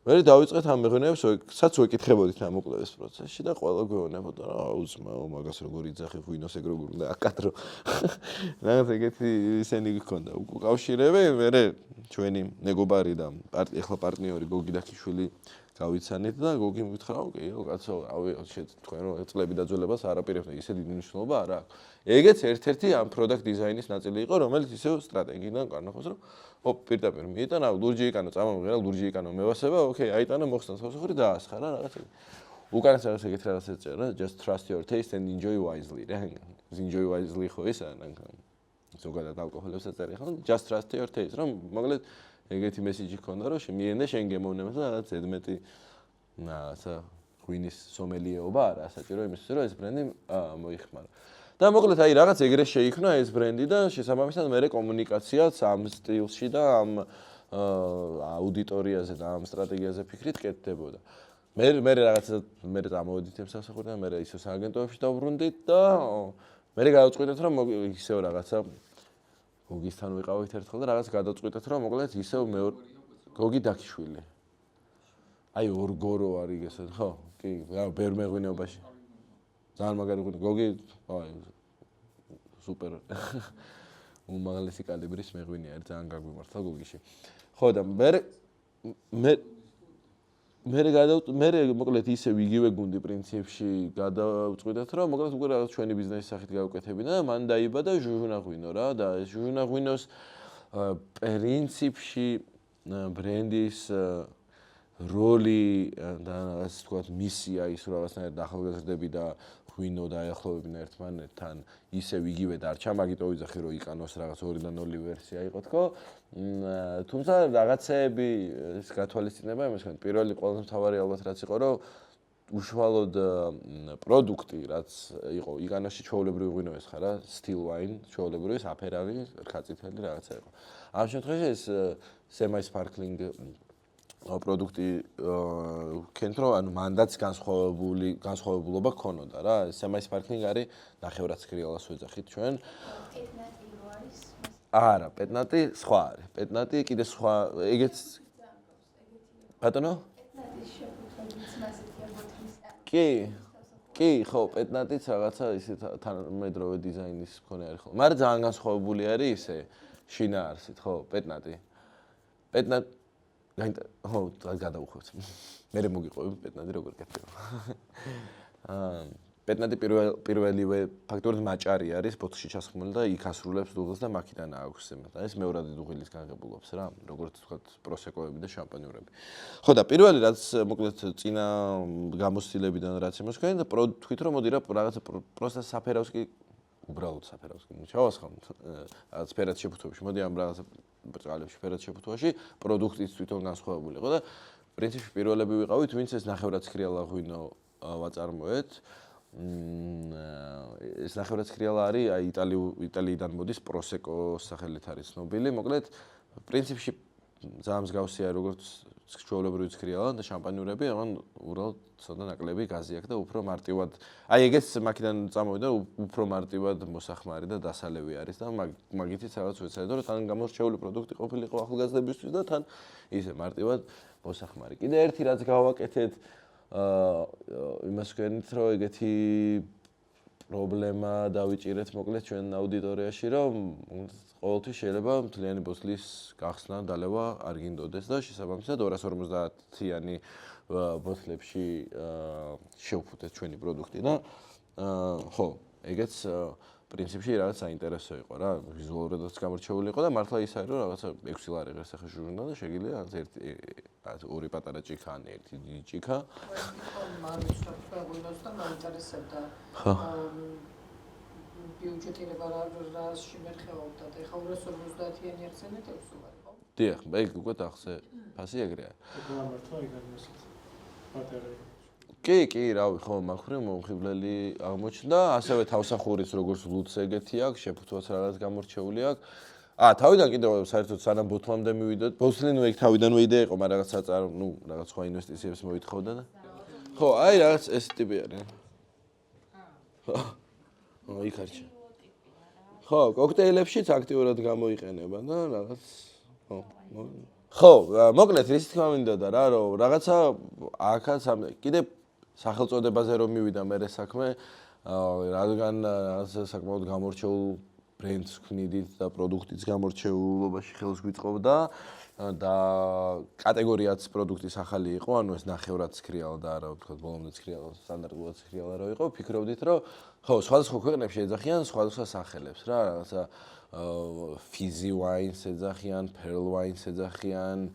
მე დავიწყეთ ამ მეღვინეებს, საც ვეკითხებოდით ამ მოკვლევის პროცესში და ყველა გვეუბნებოდა რა უზმაო მაგას როგორ იძახი ღვინოს ეგ როგორ უნდა აკადრო. რაღაც ეგეთი ისენი გქონდა უკავშირები, მე ჩვენი მეგობარი და ეხლა პარტნიორი გოგი დაქიშვილი გავიცანით და გოგი მითხრა, ოკეი, კაცო, თქვენ რომ წლები დაძველებას არ აპირებთ, ისე დიდი მნიშვნელობა არ აქვს. ეგეც ერთ-ერთი ამ პროდუქტ დიზაინის ნაწილი იყო, რომელიც ისევ სტრატეგიიდან განახოს, რომ პირდაპირ მიიტანა, ლურჯი იკანო, წამომიღე, ლურჯი იკანო, მევასება, ოკეი, აიტანა, მოხსნა თავსახური და აასხა რა, რაღაც ეგ. უკანაც რაღაც ეგეთ რაღაც ეწერა, just trust your taste and enjoy wisely, რა. enjoy wisely ხო ისა, ზოგადად ალკოჰოლებს ეწერა, ხო? just trust your taste, რომ მოკლედ ეგეთი მესიჯი ქონდა, რომ მიენდა შენ გემოვნება და რაღაც ზედმეტი რაღაცა ღვინის სომელიეობა არა საჭირო იმისთვის, რომ ეს ბრენდი მოიხმარო. და მოკლედ აი რაღაც ეგრე შეიქმნა ეს ბრენდი და შესაბამისად მე კომუნიკაციაც ამ სტილში და ამ აუდიტორიაზე და ამ სტრატეგიაზე ფიქრით კეთდებოდა. მე რაღაცა მე წამოვედით ამ სამსახურიდან, მე ისო სააგენტოებში დავბრუნდით და მე გავწყვიტეთ რომ ისევ რაღაცა გოგისთან ვიყავით ერთხელ და რაღაც გადაწყვიტეთ რომ მოკლედ ისევ მეორე გოგი დაქიშვილი. აი ორგორო არის ესეთ ხო? კი, ბევრ მეღვინეობაში. ძალიან მაგარი გოგი, აი სუპერ. უმაღლესი კალიბრის მეღვინე არის, ძალიან გაგვიმართლა გოგიში. ხო და მე მოკლედ ისევ იგივე გუნდი პრინციპში გადავწყვიტეთ რომ მოკლედ უკვე რაღაც ჩვენი ბიზნესის სახით გავუკეთებინა და მან დაიბადა ჟუჟუნა ღვინო რა და ეს ჟუჟუნა ღვინოს პრინციპში ბრენდის როლი და რაღაც თქვათ მისია ის რაღაცნაირად ახალგაზრდები და ღვინო დაეხლოვებინა ერთმანეთთან ისევ იგივე დარჩა, მაგიტო ვიძახი რომ იკანოს რაღაც 2-0 ვერსია იყო თქო. თუმცა რაღაცეები ეს გათვალისწინება იმას, რომ პირველი ყველაზე მთავარი ალბათ რაც იყო, რომ უშუალოდ პროდუქტი, რაც იყო იგანაში ჩვეულებრივი ღვინო ეს ხარ რა, steel wine, ჩვეულებრივი საფერავი, რქაწითელი რაღაცა იყო. ამ შემთხვევაში ეს semi sparkling პროდუქტი ვქენთ რომ ანუ მანდაც განსხვავებულობა ქონოდა რა. semi sparkling არის ნახევრად ცქრიალას ვეძახით ჩვენ. არა, პეტნატი სხვა არის. პეტნატი კიდე სხვა, ეგეც ბატონო? კი, ხო, პეტნატიც რაღაცა ისე თანამედროვე დიზაინის მქონე არის ხო. მაგრამ ძალიან განსხვავებული არის ისე შინაარსით, ხო, პეტნატი. ხო, გადავუხვევთ. მე მოგიყვები პეტნატი როგორ კეთდება. პეტნატი პირველივე ფაქტობრივად მაჭარი არის ბოთლში ჩასხმული და იქ ასრულებს დუღილს და მაქედან აქვს ზემოთ. ეს მეორადი დუღილის განღებულობს რა, როგორც ვთქვათ, პროსეკოები და შამპანიურები. ხო და პირველი რაც მოკლედ წინა გამოცდილებიდან რაც იმას თქვენ და თქვით რომ მოდი რა რაღაცა პროსტა საფერავსკი უბრალოდ საფერავსკი ჩავასხამთ რაღაც ფერად შეფუთვებში. მოდი ამ რაღაცა ბრწყალებში ფერად შეფუთვაში პროდუქტიც თვითონ განსხვავებული იყო და პრინციპში პირველები ვიყავით, ვინც ეს ნახევრად ცქრიალა ღვინო ვაწარმოეთ. ეს ნახევრად ცქრიალა არის აი იტალიიდან მოდის პროსეკო სახელით არის ცნობილი. მოკლედ პრინციპში ძალიან მსგავსია როგორც ჩვეულებრივი ცქრიალა და შამპანიურები, ამან უბრალოდ ცოტა ნაკლები გაზი აქვს და უფრო მარტივად აი ეგეც მაქედან წამოვიდა უფრო მარტივად მოსახმარი და დასალევი არის და მაგითიც რაღაც ვეცადე რომ თან გამორჩეული პროდუქტი ყოფილიყო ახალგაზრდებისთვის და თან ისე მარტივად მოსახმარი. კიდე ერთი რაც გავაკეთეთ იმას ვქენით რომ ეგეთი პრობლემა დავიჭირეთ მოკლედ ჩვენ აუდიტორიაში რომ ყოველთვის შეიძლება მთლიანი ბოთლის გახსნა დალევა არ გინდოდეს და შესაბამისად 250-იანი ბოთლებში შევფუთეთ ჩვენი პროდუქტი და ხო ეგეც პრინციპში რაღაც საინტერესო იყო რა ვიზუალურადაც გამორჩეული იყო და მართლა ის არის რომ რაღაცა 6 ლარი ღირს ახლა ჟურნალ და შეგიძლია ერთი ორი პატარა ჭიქა ან ერთი დიდი ჭიქა მაინც შეგვიძლია და მაინტერესებდა ბიუჯეტირება რა შემერხეობდა და ეხლა 250-იანი ახსენეთ 6 ლარი ხო? დიახ, ეგ უკვე ახსე ფასი ეგრეა. გამართვა ეგ არის პატარა კი, რავი, ხო, მახრე მომხიბლელი აღმოჩნდა, ასევე თავსახურიც როგორც ლუც ეგეთი აქვს, შეფუთვაც რაღაც გამორჩეული აქვს. თავიდან კიდევ საერთოდ სანამ ბოთლამდე მივიდოდ, ბოთლინო ეგ თავიდანვე იდეა იყო, მაგრამ რაღაც საწარო, რაღაც სხვა ინვესტიციებს მოითხოვდა და. ხო, აი რაღაც ეს ტიპი არის. ხო, იქ არჩა. ხო, კოქტეილებშიც აქტიურად გამოიყენება და რაღაც ხო, მოკლედ ის თქმა მინდოდა რა, რომ რაღაცა აქაც კიდე სახელწოდებაზე რომ მივიდა მე ეს საქმე, რადგან საკმაოდ გამორჩეულ ბრენდს ვქნიდით და პროდუქტიც გამორჩეულობაში ხელს გვიწყობდა და კატეგორიაც პროდუქტის ახალი იყო, ანუ ეს ნახევრად ცქრიალა და არა ვთქვათ ბოლომდე ცქრიალა, სტანდარტულად ცქრიალა რო იყო, ვფიქრობდით რომ ხო, სხვადასხვა ქვეყნებში ეძახიან სხვადასხვა სახელებს რა, რაღაცა fizzy wines ეძახიან, pearl wines ეძახიან,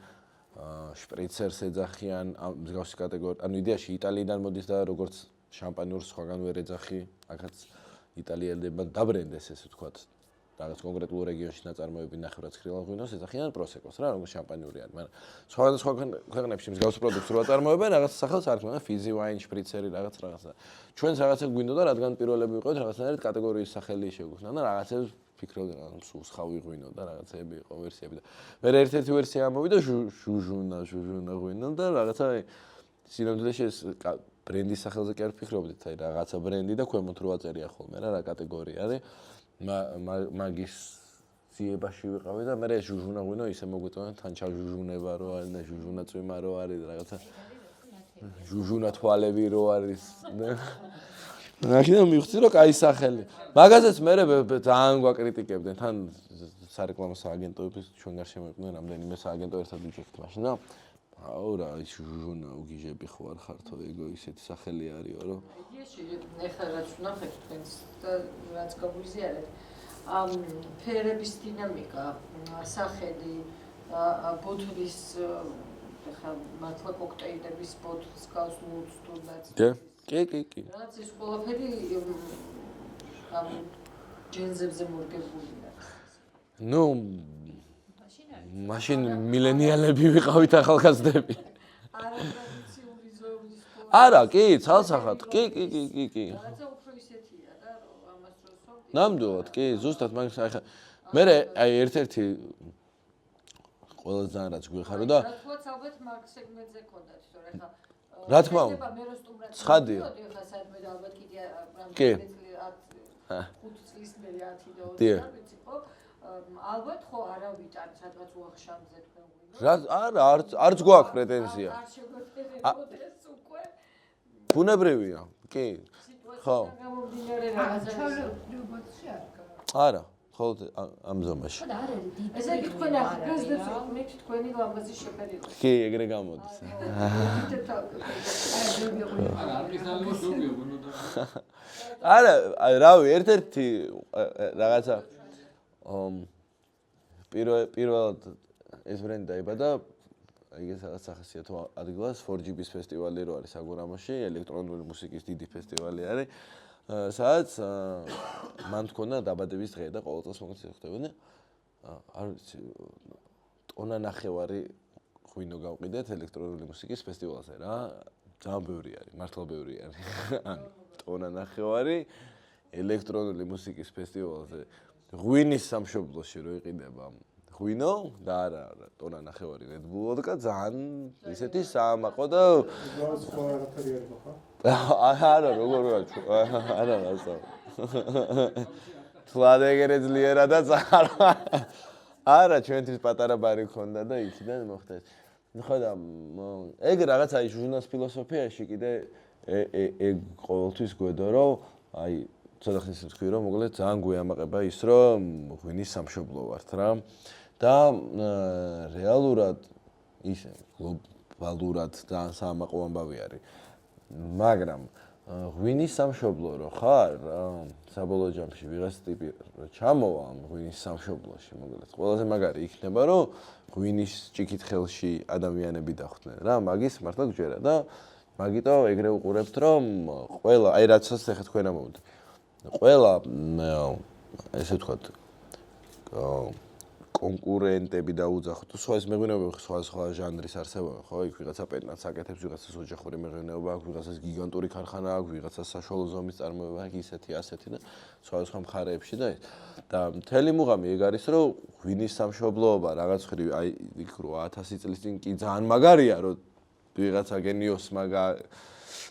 შპრიცერს ეძახიან, მსგავსი კატეგორია. ანუ იდეაში იტალიიდან მოდის და როგორც შამპანიურს სხვაგან ვერ ეძახი, აქაც იტალიელებმა დაბრენდეს ესე ვთქვათ. რაღაც კონკრეტულ რეგიონში ნაწარმოები ნახევრად ცქრიალა ღვინოს ეძახიან პროსეკოს რა, როგორც შამპანიური არის, მაგრამ სხვადასხვა ქვეყნებში მსგავს პროდუქტს რო აწარმოებენ, რაღაც სახელს არ ქონდა, fizzy wine, შპრიცერი, რაღაცა. ჩვენც რაღაცა გვინდოდა, რადგან პირველები ვიყავით, რაღაცნაირად კატეგორიის სახელი შეგვქნა და რაღაცებს ფიქრობდი რა სულ სხავი ღვინო და რაღაცები იყო ვერსიები და მე ერთ-ერთი ვერსია ამოვიდა ჟუჟუნა ღვინო და რაღაცა სინამდვილეში ეს ბრენდის სახელზე კი არ ვფიქრობდით აი რაღაცა ბრენდი და ქვემოთ რო აწერია ხოლმე რა კატეგორია არის მაგის ძიებაში ვიყავი და მე ეს ჟუჟუნა ღვინო ისე მოგვიწონა თან ჩაჟუჟუნება რო არის და ჟუჟუნა წვიმა რო არის რაღაცა ჟუჟუნა თვალები რო არის ნახინო მივხვდი რომ კაი სახელი. მაგაზეც მე ძალიან გვაკრიტიკებდნენ. თან სარეკლამო სააგენტოები ჩვენ გარშემო იყვნენ რამდენიმე სააგენტო ერთად ვიჭერთ მაშინ და აუ რა ის ჟუჟუნა უგიჟები ხო არ ხართო ეგო ისეთი სახელი არისო რომ იდეაში ეხლა რაც ვნახეთ თქვენს და რაც გაგვიზიარეთ ამ ფერების დინამიკა, სახელი, ბოთლის ეხლა მართლა კოქტეილების ბოთლს გავს ლუც თუნდაც კი. რაც ეს ყველაფერი ამ ჯენზებზე მორგებულია. ნუ მაშინ მილენიალები ვიყავით ახალგაზრდები. არატრადიციული ზონის არა, კი, ცალსახად, კი. რაღაცა უფრო ისეთია რა, რომ ამას როსო. ნამდვილად, კი, ზუსტად მაგას ახლა მე აი ერთ-ერთი ყველაზე ძალიან რაც გვიხარო და რა თქმა უნდა, ალბათ მაგ სეგმენტზე ქონდათ, თორე ხა რა თქმა უნდა. მე რო სტუმრად ცხადია. ხა სადმე და ალბათ კიდე კი. 5 წლის მერე 10 და 20 დიახ. ვიცი ხო? ალბათ ხო არა ვიტან სადღაც უახშამზე თქვენ გვინდა. რა არა არც გვაქვს პრეტენზია. არ შეგვექნებოდეს უკვე ბუნებრივია, კი. ხო. სიტუაცია გამომდინარე რაღაცა. ჩავლობრივობათში არ გაქვს. არა, ხოლმე ამ ზომაში. და არ არის დიდი. ესე იგი თქვენ ახალგაზრდებს ვიყვნით თქვენი ლამაზი შეფერილობა. კი, ეგრე გამოდის. არა, არ მისალმო შუგია ბუნოდა. არა, რავი, ერთ-ერთი რაღაცა პირველად ეს ბრენდი დაიბადა იგი სადაც ახასიათო ადგილას 4GB-ს ფესტივალი რო არის აგურამოში, ელექტრონული მუსიკის დიდი ფესტივალი არის, სადაც მან თქონა დაბადების დღე და ყოველწელს მოგცემ ხდებოდა. არ ვიცი, ტონა ნახევარი ღვინო გავყიდეთ ელექტრონული მუსიკის ფესტივალზე რა. ძალიან ბევრი არის, მართლა ბევრი არის. ანუ ტონა ნახევარი ელექტრონული მუსიკის ფესტივალზე ღვინის სამშობლოში რო იყიდება ღვინო და არა ტონა ნახევარი Red Bull ვოდკა ძალიან ისეთი საამაყო და გავს ხო არაფერი არის ხო? არა როგორ ვაჩვო არა რასა თლად ეგრე ძლიერა და წაარა არა ჩვენთვის პატარა ბარი ქონდა და იქიდან მოხდა ეს ხო და ეგ რაღაც აი ჟურნალის ფილოსოფიაში კიდე ეგ ყოველთვის გვედო რომ აი ცოტა ხნის თქვი რომ მოკლედ ძალიან გვეამაყება ის რომ ღვინის სამშობლო ვართ რა და რეალურად ისე გლობალურად ძალიან საამაყო ამბავი არის მაგრამ ღვინის სამშობლო რო ხარ საბოლოო ჯამში ვიღაც ტიპი ჩამოვა ღვინის სამშობლოში მოკლედ ყველაზე მაგარი იქნება რომ ღვინის ჭიქით ხელში ადამიანები დახვდნენ რა მაგის მართლა გჯერა და მაგიტო ეგრე უყურებთ რომ ყველა აი რაცაც ახლა თქვენ ამოვიდეთ ყველა ესე ვთქვათ კონკურენტები დაუძახოთ სხვა ეს მეღვინეობები სხვა ჟანრის არსებობენ ხო იქ ვიღაცა პეტნაც აკეთებს ვიღაცას ოჯახური მეღვინეობა აქვს ვიღაცას გიგანტური ქარხანა აქვს ვიღაცას საშუალო ზომის წარმოება აქვს ისეთი ასეთი და სხვა მხარეებში და ეს და მთელი მუღამი ეგ არის რომ ღვინის სამშობლოობა რაღაც ხრივ აი იქ 8000 წლის წინ კი ძალიან მაგარია რომ ვიღაცა გენიოსმა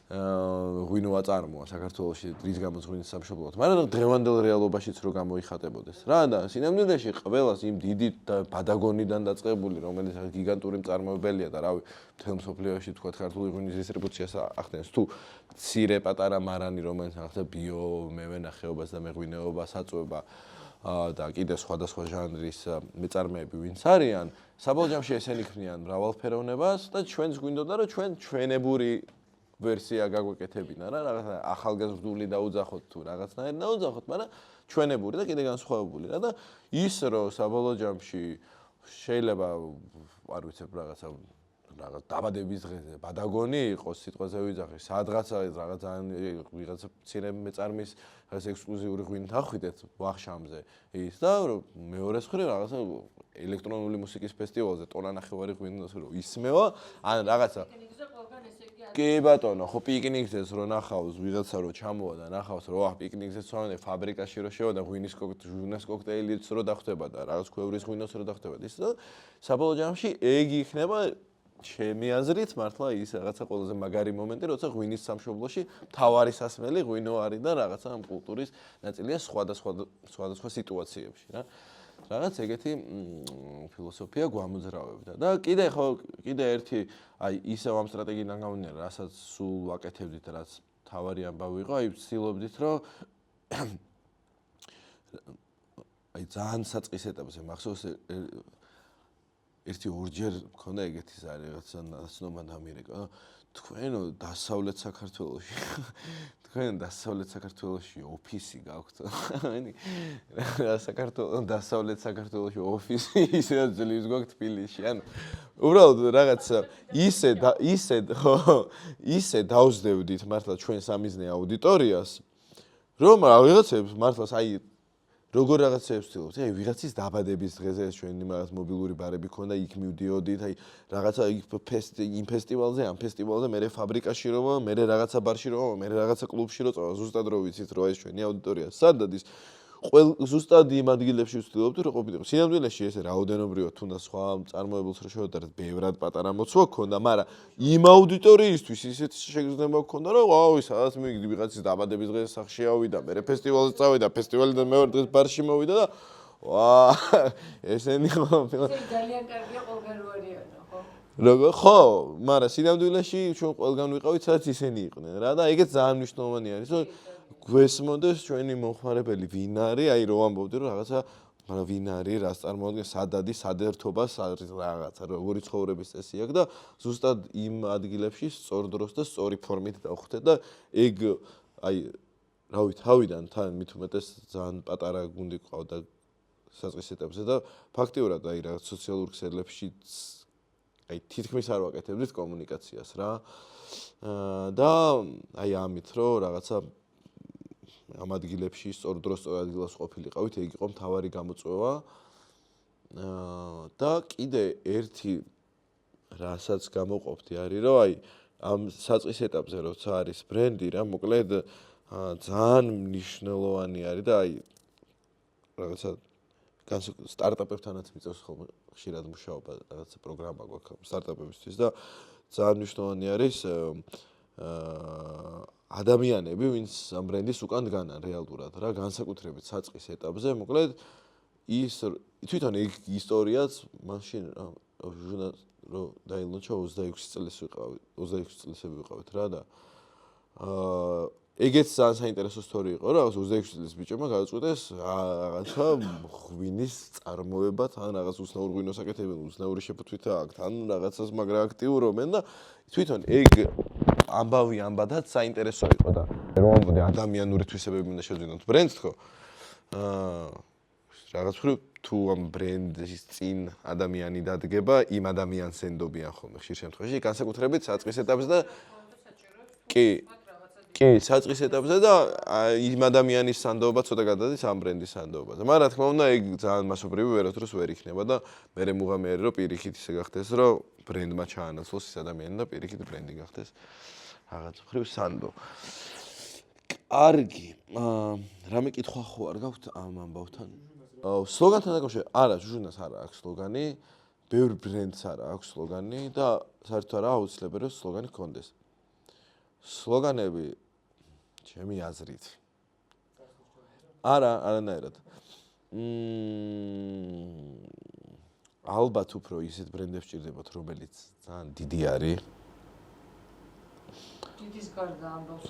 ღვინო აწარმოა საქართველოში რის გამოც ღვინის სამშობლოდ, მაგრამ დღევანდელ რეალობაშიც რო გამოიხატებოდეს რა და სინამდვილეში ყველას იმ დიდი ბადაგონიდან დაწყებული რომელიც გიგანტური მწარმოებელია და რავი მთელ მსოფლიოში თქვა ქართული ღვინის დისტრიბუციას ახდენს თუ მცირე პატარა მარანი რომელიც ახდენს ბიო მევენახეობას და მეღვინეობას აწვება და კიდე სხვადასხვა ჟანრის მეწარმეები ვინც არიან საბოლოო ჯამში ესენი ქმნიან მრავალფეროვნებას და ჩვენს გვინდოდა რომ ჩვენ ჩვენებური ვერსია გაგვეკეთებინა რა რაღაცა ახალგაზრდული დაუძახოთ თუ რაღაცნაირი დაუძახოთ მაგრამ ჩვენებური და კიდე განსხვავებული რა და ის რომ საბოლოო ჯამში შეიძლება არ ვიცებ რაღაც დაბადების დღეზე ბადაგონი იყოს სიტყვაზე ვიძახი სადღაცა რაღაც ვიღაცა მცირე მეწარმის რაღაც ექსკლუზიური ღვინით ახვიდეთ ვახშამზე ის და მეორე მხრივ რაღაცა ელექტრონული მუსიკის ფესტივალზე ტონა ნახევარი ღვინოს რო ისმევა ან რაღაცა კი ბატონო, ხო პიკნიკზეც რო ნახავს, ვიღაცა რო ჩამოვა და ნახავს, რო პიკნიკზეც ვამბობ, ფაბრიკაში რო შევა და ღვინის კოქტეილიც რო დახვდება და რაღაც ქვევრის ღვინოს რო დახვდება. ის და საბოლოო ჯამში ეგ იქნება ჩემი აზრით მართლა ის რაღაცა ყველაზე მაგარი მომენტი, როცა ღვინის სამშობლოში თავარი სასმელი ღვინო არის და რაღაცა ამ კულტურის ნაწილია სხვადასხვა სიტუაციებში რა. რაღაც ეგეთი ფილოსოფია გვამოძრავებდა და კიდე ერთი აი ისევ ამ სტრატეგიიდან გამომდინარე რასაც სულ ვაკეთებდით რაც თავარი ამბავი იყო აი ვცდილობდით რომ აი ძალიან საწყის ეტაპზე მახსოვს ერთი ორჯერ მქონდა ეგეთი ზარი რაღაცა ნაცნობად ამერიკა თქვენო დასავლეთ საქართველოში ოფისი გაქვთ. დასავლეთ საქართველოში ოფისი ისე ძლივს გვაქვს თბილისში. ანუ უბრალოდ რაღაც ისე დავსდევდით მართლა ჩვენ სამიზნე აუდიტორიას რომ რაღაცებს მართლა აი როგორ რაღაცებს ვცდილობთ? აი ვიღაცის დაბადების დღეზე ჩვენი მაგას მობილური ბარები ქონდა, იქ მივდიოდით, აი რაღაცა იმ ფესტივალზე, ამ ფესტივალზე, მე ფაბრიკაში რომ, მე რაღაცა ბარში რომ, მე რაღაცა კლუბში რომ წავა, ზუსტად რო ვიცით, რომ ეს ჩვენი აუდიტორია სად დადის. ზუსტად იმ ადგილებში ვცდილობთ, რომ ყოფილიყო. სინამდვილეში ესე რაოდენობრივად თუნდაც სხვა წარმოებულს რო შევადარეთ, ბევრად პატარა მოცვა გქონდა, მაგრამ იმ აუდიტორიისთვის ისეთი შეგრძნება გქონდა, რომ ვაუ, სადაც მივიდი ვიღაცის დაბადების დღეს სახში ავიდა, მე ფესტივალზე წავიდა, ფესტივალიდან მეორე დღეს ბარში მოვიდა და ვა, ესენი ხო. ძალიან კარგია ყველგან რო არიანო, ხო? როგორ ხო, მაგრამ სინამდვილეში ჩვენ ყველგან ვიყავით, სადაც ისინი იყვნენ რა და ეგეც ძალიან მნიშვნელოვანი არის, რომ გვესმოდეს ჩვენი მომხმარებელი ვინ არის, აი რომ ამბობდი რომ რაღაცა, მაგრამ ვინ არის, რას წარმოადგენს, სად ადის, სად ერთობას არის რაღაცა, როგორი ცხოვრების წესი აქვს და ზუსტად იმ ადგილებში სწორ დროს და სწორი ფორმით დავხვდეთ და ეგ აი რავი, თავიდან თან მით უმეტეს ძალიან პატარა გუნდი ყავდა საწყის ეტაპზე და ფაქტიურად აი რაღაც სოციალურ ქსელებში აი თითქმის არ ვაკეთებდით კომუნიკაციას რა. და აი ამით რომ რაღაცა ამ ადგილებში სწორ დროს სწორ ადგილას ყოფილიყავით, ეგ იყო მთავარი გამოწვევა. და კიდე ერთი რასაც გამოყოფდი არის, რომ აი ამ საწყის ეტაპზე როცა არის ბრენდი რა, მოკლედ ძალიან მნიშვნელოვანი არის და აი რაღაცა სტარტაპებთანაც მიწევს ხოლმე ხშირად მუშაობა, რაღაცა პროგრამა გვაქვს სტარტაპებისთვის და ძალიან მნიშვნელოვანი არის ადამიანები, ვინც ამ ბრენდის უკან დგანან რეალურად რა, განსაკუთრებით საწყის ეტაპზე, მოკლედ ის თვითონ ეგ ისტორიაც მაშინ ჟურნალ რო დაილონჩა 26 წელს ვიყავით რა და ეგეც ძალიან საინტერესო ისტორია იყო რა, 26 წლის ბიჭებმა გადაწყვიტეს რაღაცა ღვინის წარმოება, თან რაღაც უცნაურ ღვინოს აკეთებენ, უცნაური შეფუთვითა აქვს, თან რაღაცას მაგრა აქტიურობენ და თვითონ ეგ ამბავი ამბადაც საინტერესო იყო და რომ ამბობდი ადამიანური თვისებები უნდა შევძინოთ ბრენდს თქო. რაღაც მხრივ თუ ამ ბრენდის წინ ადამიანი დადგება, იმ ადამიანს ენდობიან ხოლმე ხშირ შემთხვევაში, განსაკუთრებით საწყის ეტაპზე და კი, საწყის ეტაპზე და იმ ადამიანის სანდოობა ცოტა გადადის ამ ბრენდის სანდოობაზე. მაგრამ რა თქმა უნდა, ეგ ძალიან მასობრივი ვერასდროს ვერ იქნება და მე მუღამიერი რომ პირიქით ისე გახდეს, რომ ბრენდმა ჩაანაცვლოს ის ადამიანი და პირიქით ბრენდი გახდეს რაღაც მხრივ სანდო. კარგი. რამე კითხვა ხო არ გაქვთ ამ ამბავთან? სლოგანთან დაკავშირებით, არა, ჟურნალს არა აქვს სლოგანი, ბევრ ბრენდს არა აქვს სლოგანი და საერთოდ არა აუცილებელი რომ სლოგანი ჰქონდეს. სლოგანები ჩემი აზრით. არა, არანაირად. ალბათ უფრო ისეთ ბრენდებს ჭირდებათ, რომელიც ძალიან დიდი არის. დიდის გარდა ამბავს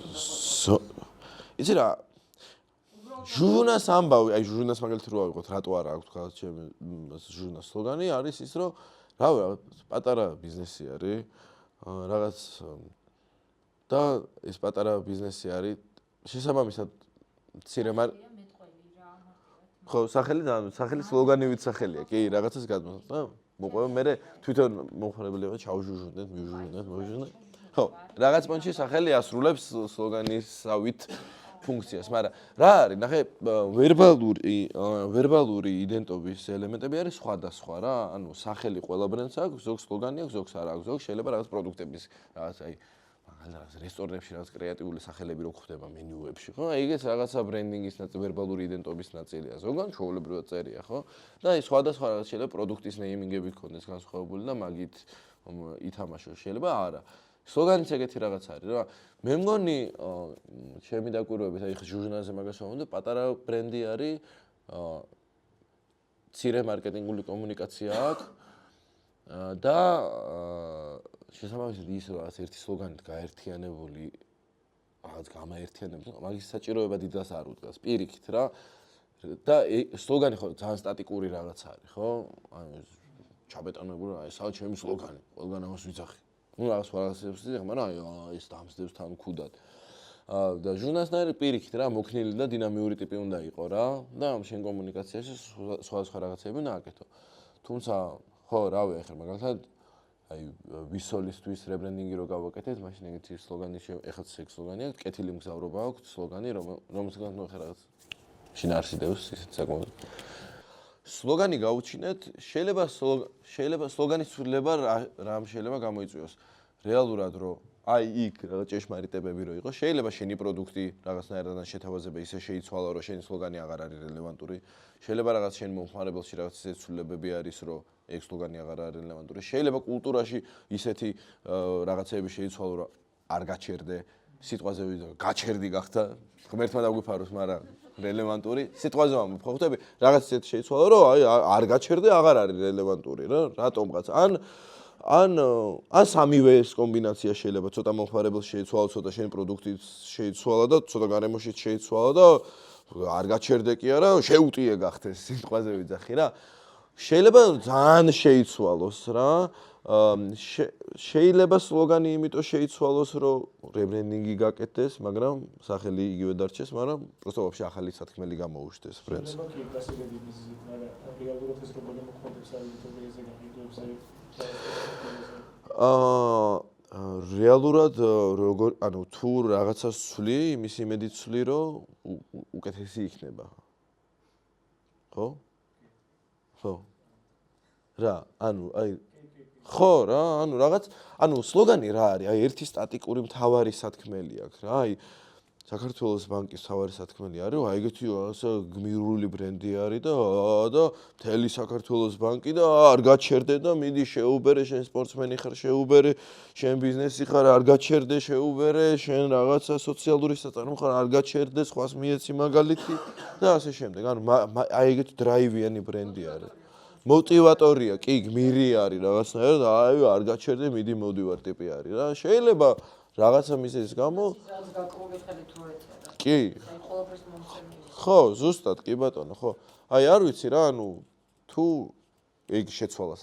იცი რა, ჟურნალს ამბავი, აი ჟურნალს მაგალითად რო ავიღოთ, რატო არა აქვს თქვა ჩემი ჟურნალს სლოგანი, არის ის, რომ რავი, პატარა ბიზნესი არის, რაღაც და ეს პატარა ბიზნესი არის შესაბამისად მცირე ხო, სახელი სლოგანივით სახელია, კი, რაღაცას გადმოსა და მოყვება მე თვითონ მომხმარებელები ჩავჟუჟუნდეთ, მივჟუჟუნდეთ. ხო, რაღაც პონჩი სახელი ასრულებს სლოგანისავით ფუნქციას, მაგრამ რა არის, ნახე, ვერბალური იდენტობის ელემენტები არის სხვადასხვა რა, ანუ სახელი ყველა ბრენდს აქვს, ზოგს სლოგანი აქვს, ზოგს არ აქვს, ზოგს შეიძლება რაღაც პროდუქტების რაღაც აი რაღაც რესტორნებში რაღაც კრეატიული სახელები რო გვხვდება მენიუებში, ხო? ეგეც რაღაცა ბრენდინგის ნაწილი, ვერბალური იდენტობის ნაწილია. ზოგან ჩვეულებრივად წერია, ხო? და აი სხვადასხვა რაღაც შეიძლება პროდუქტის ნეიმინგები გქონდეს განსხვავებული და მაგით ითამაშოს, შეიძლება არა. სლოგანიც ეგეთი რაღაც არის რა. მე მგონი ჩემი დაკვირვებით, აი ჟურნალზე მაგას ვამბობ და პატარა ბრენდი არის, მცირე მარკეტინგული კომუნიკაცია აქვს და შესაბამისად ის რაღაც ერთი სლოგანით გაერთიანებული რაღაც გამაერთიანებული, მაგის საჭიროება დიდას არ უდგას პირიქით რა. და სლოგანი ხო ძალიან სტატიკური რაღაც არის, ხო? ანუ ჩაბეტონებული, აი სა ჩემი სლოგანი, ყველგან ამას ვიცახი. ну რაღაც რაღაცებს იცი, მაგრამ აი ეს დამსდევს თან მქუდად. და ჟურნალისტნაირი პირიქით რა, მოქნილი და დინამიური ტიპი უნდა იყო რა და შენ კომუნიკაციაში სხვა რაღაცები უნდა აკეთო. თუმცა ხო, რავი, ახლა მაგალითად აი ვისოლისთვის რებრენდინგი რო გავაკეთეთ, მაშინ ეგეთი სლოგანი ეხაც ეგ სლოგანი აქვს, კეთილი მგზავრობა აქვს სლოგანი, რომელსაც ნუ ახლა რაღაც შინაარსიდებს ისეთ საკმაოდ. სლოგანი გაუჩინეთ, შეიძლება სლოგანის ცვლილება რამ შეიძლება გამოიწვიოს. რეალურად რომ აი იქ რაღაც ჭეშმარიტებები რო იყო, შეიძლება შენი პროდუქტი რაღაცნაირად შეთავაზება ისე შეიცვალო, რომ შენი სლოგანი აღარ არის რელევანტური. შეიძლება რაღაც შენ მომხმარებელში რაღაც ისეთი ცვლილებები არის, რომ ეგ სლოგანი აღარ არის რელევანტური. შეიძლება კულტურაში ისეთი რაღაცები შეიცვალო, რომ არ გაჩერდე. სიტყვაზე ვიდეო გაჩერდი გახდა, ღმერთმა დაგვიფაროს, მაგრამ რელევანტური. სიტყვაზე ხვდები, რაღაც ისეთი შეიცვალო, რომ აი არ გაჩერდე, აღარ არის რელევანტური რა, რატომღაც. ან სამივეს კომბინაცია შეიძლება ცოტა მომხმარებელს შეიცვალო, ცოტა შენ პროდუქტიც შეიცვალა და ცოტა გარემოშიც შეიცვალა და არ გაჩერდე კი არა, შეუტიე გახდეს სიტყვაზე ვიძახი რა. შეიძლება ძალიან შეიცვალოს რა. შეიძლება სლოგანი იმიტომ შეიცვალოს, რომ რებრენდინგი გაკეთდეს, მაგრამ სახელი იგივე დარჩეს, მაგრამ просто вообще ახალი სათქმელი გამოუშვდეს ბრენდს. კი, გასაგები მიზეზით, მაგრამ რეალურად ეს როგორ მოხდეს აუდიტორიაზე გამიგებზე რეალურად როგორ, ანუ თუ რაღაცას ცვლი, იმის იმედით ცვლი, რომ უკეთესი იქნება. ხო? ხო. რა, ანუ აი ხო რა, ანუ რაღაც, ანუ სლოგანი რა არის? აი ერთი სტატიკური მთავარი სათქმელი აქვს რა. აი საქართველოს ბანკის მთავარი სათქმელი არის, აი ეგეთი რაღაცა გმირული ბრენდი არის და მთელი საქართველოს ბანკი და არ გაჩერდე და მიდი შეუბერე, შენ სპორტსმენი ხარ, შეუბერე, შენ ბიზნესი ხარ, არ გაჩერდე, შეუბერე, შენ რაღაცა სოციალური საწარმო ხარ, არ გაჩერდე, სხვას მიეცი მაგალითი და ასე შემდეგ. ანუ აი ეგეთი დრაივიანი ბრენდი არის. მოტივატორია, კი, გმირი არის რაღაცნაირად, აი არ გაჩერდე, მიდი მოდივარ ტიპი არის რა. შეიძლება რაღაცა მიზეზის გამო კი. ხო, ზუსტად, კი ბატონო, ხო. აი არ ვიცი რა, ანუ თუ ეგ შეცვალა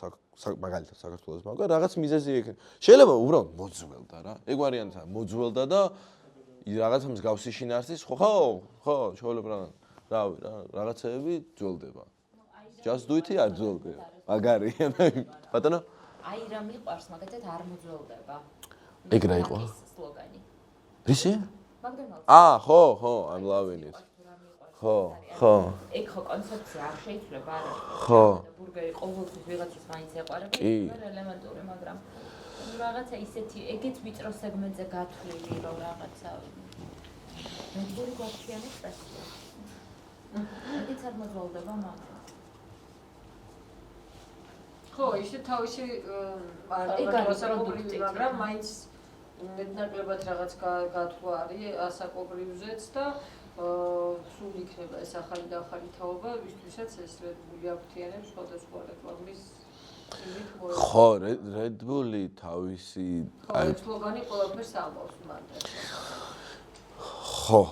მაგალითად საქართველოს ბანკა, რაღაც მიზეზი იქნება. შეიძლება უბრალოდ მოძველდა რა. ეგ ვარიანტია, მოძველდა და რაღაცა მსგავსი შინაარსის, ხო, შეიძლება რავი რა, რაღაცეები ძველდება. Just do it არ ძველდება. მაგარი. ბატონო? აი რა მიყვარს, მაგათაც არ მოძველდება. ეგ რა იყო? სლოგანი. რისი? მაგდენალდს. ხო, I'm loving it. ხო. ეგ ხო კონცეფცია არ შეიძლება არა. ხო. ბურგერი ყოველთვის ვიღაცის მაინც ეყარება, რელევანტური, მაგრამ რაღაცა ისეთი, ეგეც ვიწრო სეგმენტზე გათვლილი, რომ რაღაცა მეტური გვაჩვენებს პრესია. ეგეც არ მოძველდება მაგრამ ხო, ისე თავისი არამარტო მაგრამ მაინც მეტნაკლებად რაღაც გათვლა არის ასაკობრივზეც და სულ იქნება ეს ახალი და ახალი თაობა, ვისთვისაც ეს Red Bull-ი აფრთიანებს სხვადასხვა რეკლამის იმით მოეწყო. ხო, Red Bull-ი თავისი აი სლოგანი ყველაფერს ამბობს მანდ. ხო.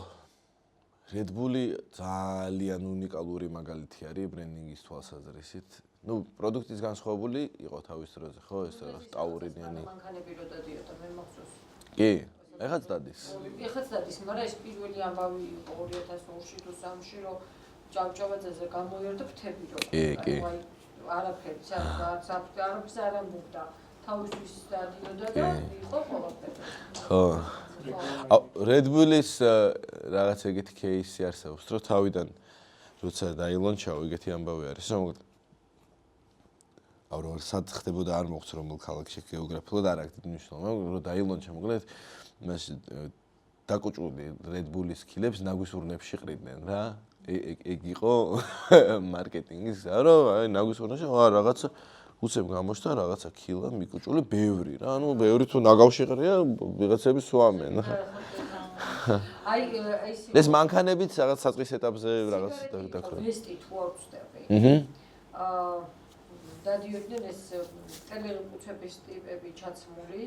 Red Bull-ი ძალიან უნიკალური მაგალითი არის ბრენდინგის თვალსაზრისით. ნუ პროდუქტის განსხვავებული იყო თავის დროზე, ხო, ეს რაღაც ტაურინიანი. მანქანები რო დადიოდა, მე მახსოვს. კი, ეხაც დადის. ეხაც დადის, მაგრამ ეს პირველი ამბავი იყო 2002-ში თუ 2003-ში, რომ ჭავჭავაძეზე გამოიერდა ფრთები რო. კი. არაფერი, არაფერს არ ამბობდა. თავისთვის დადიოდა და იყო ყველაფერი. ხო. Red Bull-ის რაღაც ეგეთი кейსი არსებობს, რომ თავიდან როცა დაილონჩაო, ეგეთი ამბავი არის, რომ აურო სად ხდებოდა არ მოხდა რომელ ქალაქში გეოგრაფიულად არ აქვს მნიშვნელობა, რომ დაილონჩა მოკლედ მას დაკუჭული Red Bull-ის ქილებს ნაგვის ურნებში ყრიდნენ რა. ეგ იყო მარკეტინგის გზა, რომ აი ნაგვის ურნებში რაღაცა უცებ გამოჩნდა რაღაცა ქილა მიკუჭული ბევრი რა. ანუ ბევრი თუ ნაგავში ყრია, ვიღაცები სვამენ. აი ეს მანქანებიც რაღაც საწყის ეტაპზე რაღაც დაქრა. ვესტი თუ არ ვწდები. დადიოდნენ ეს ტელეკუცების ტიპები ჩაცმული.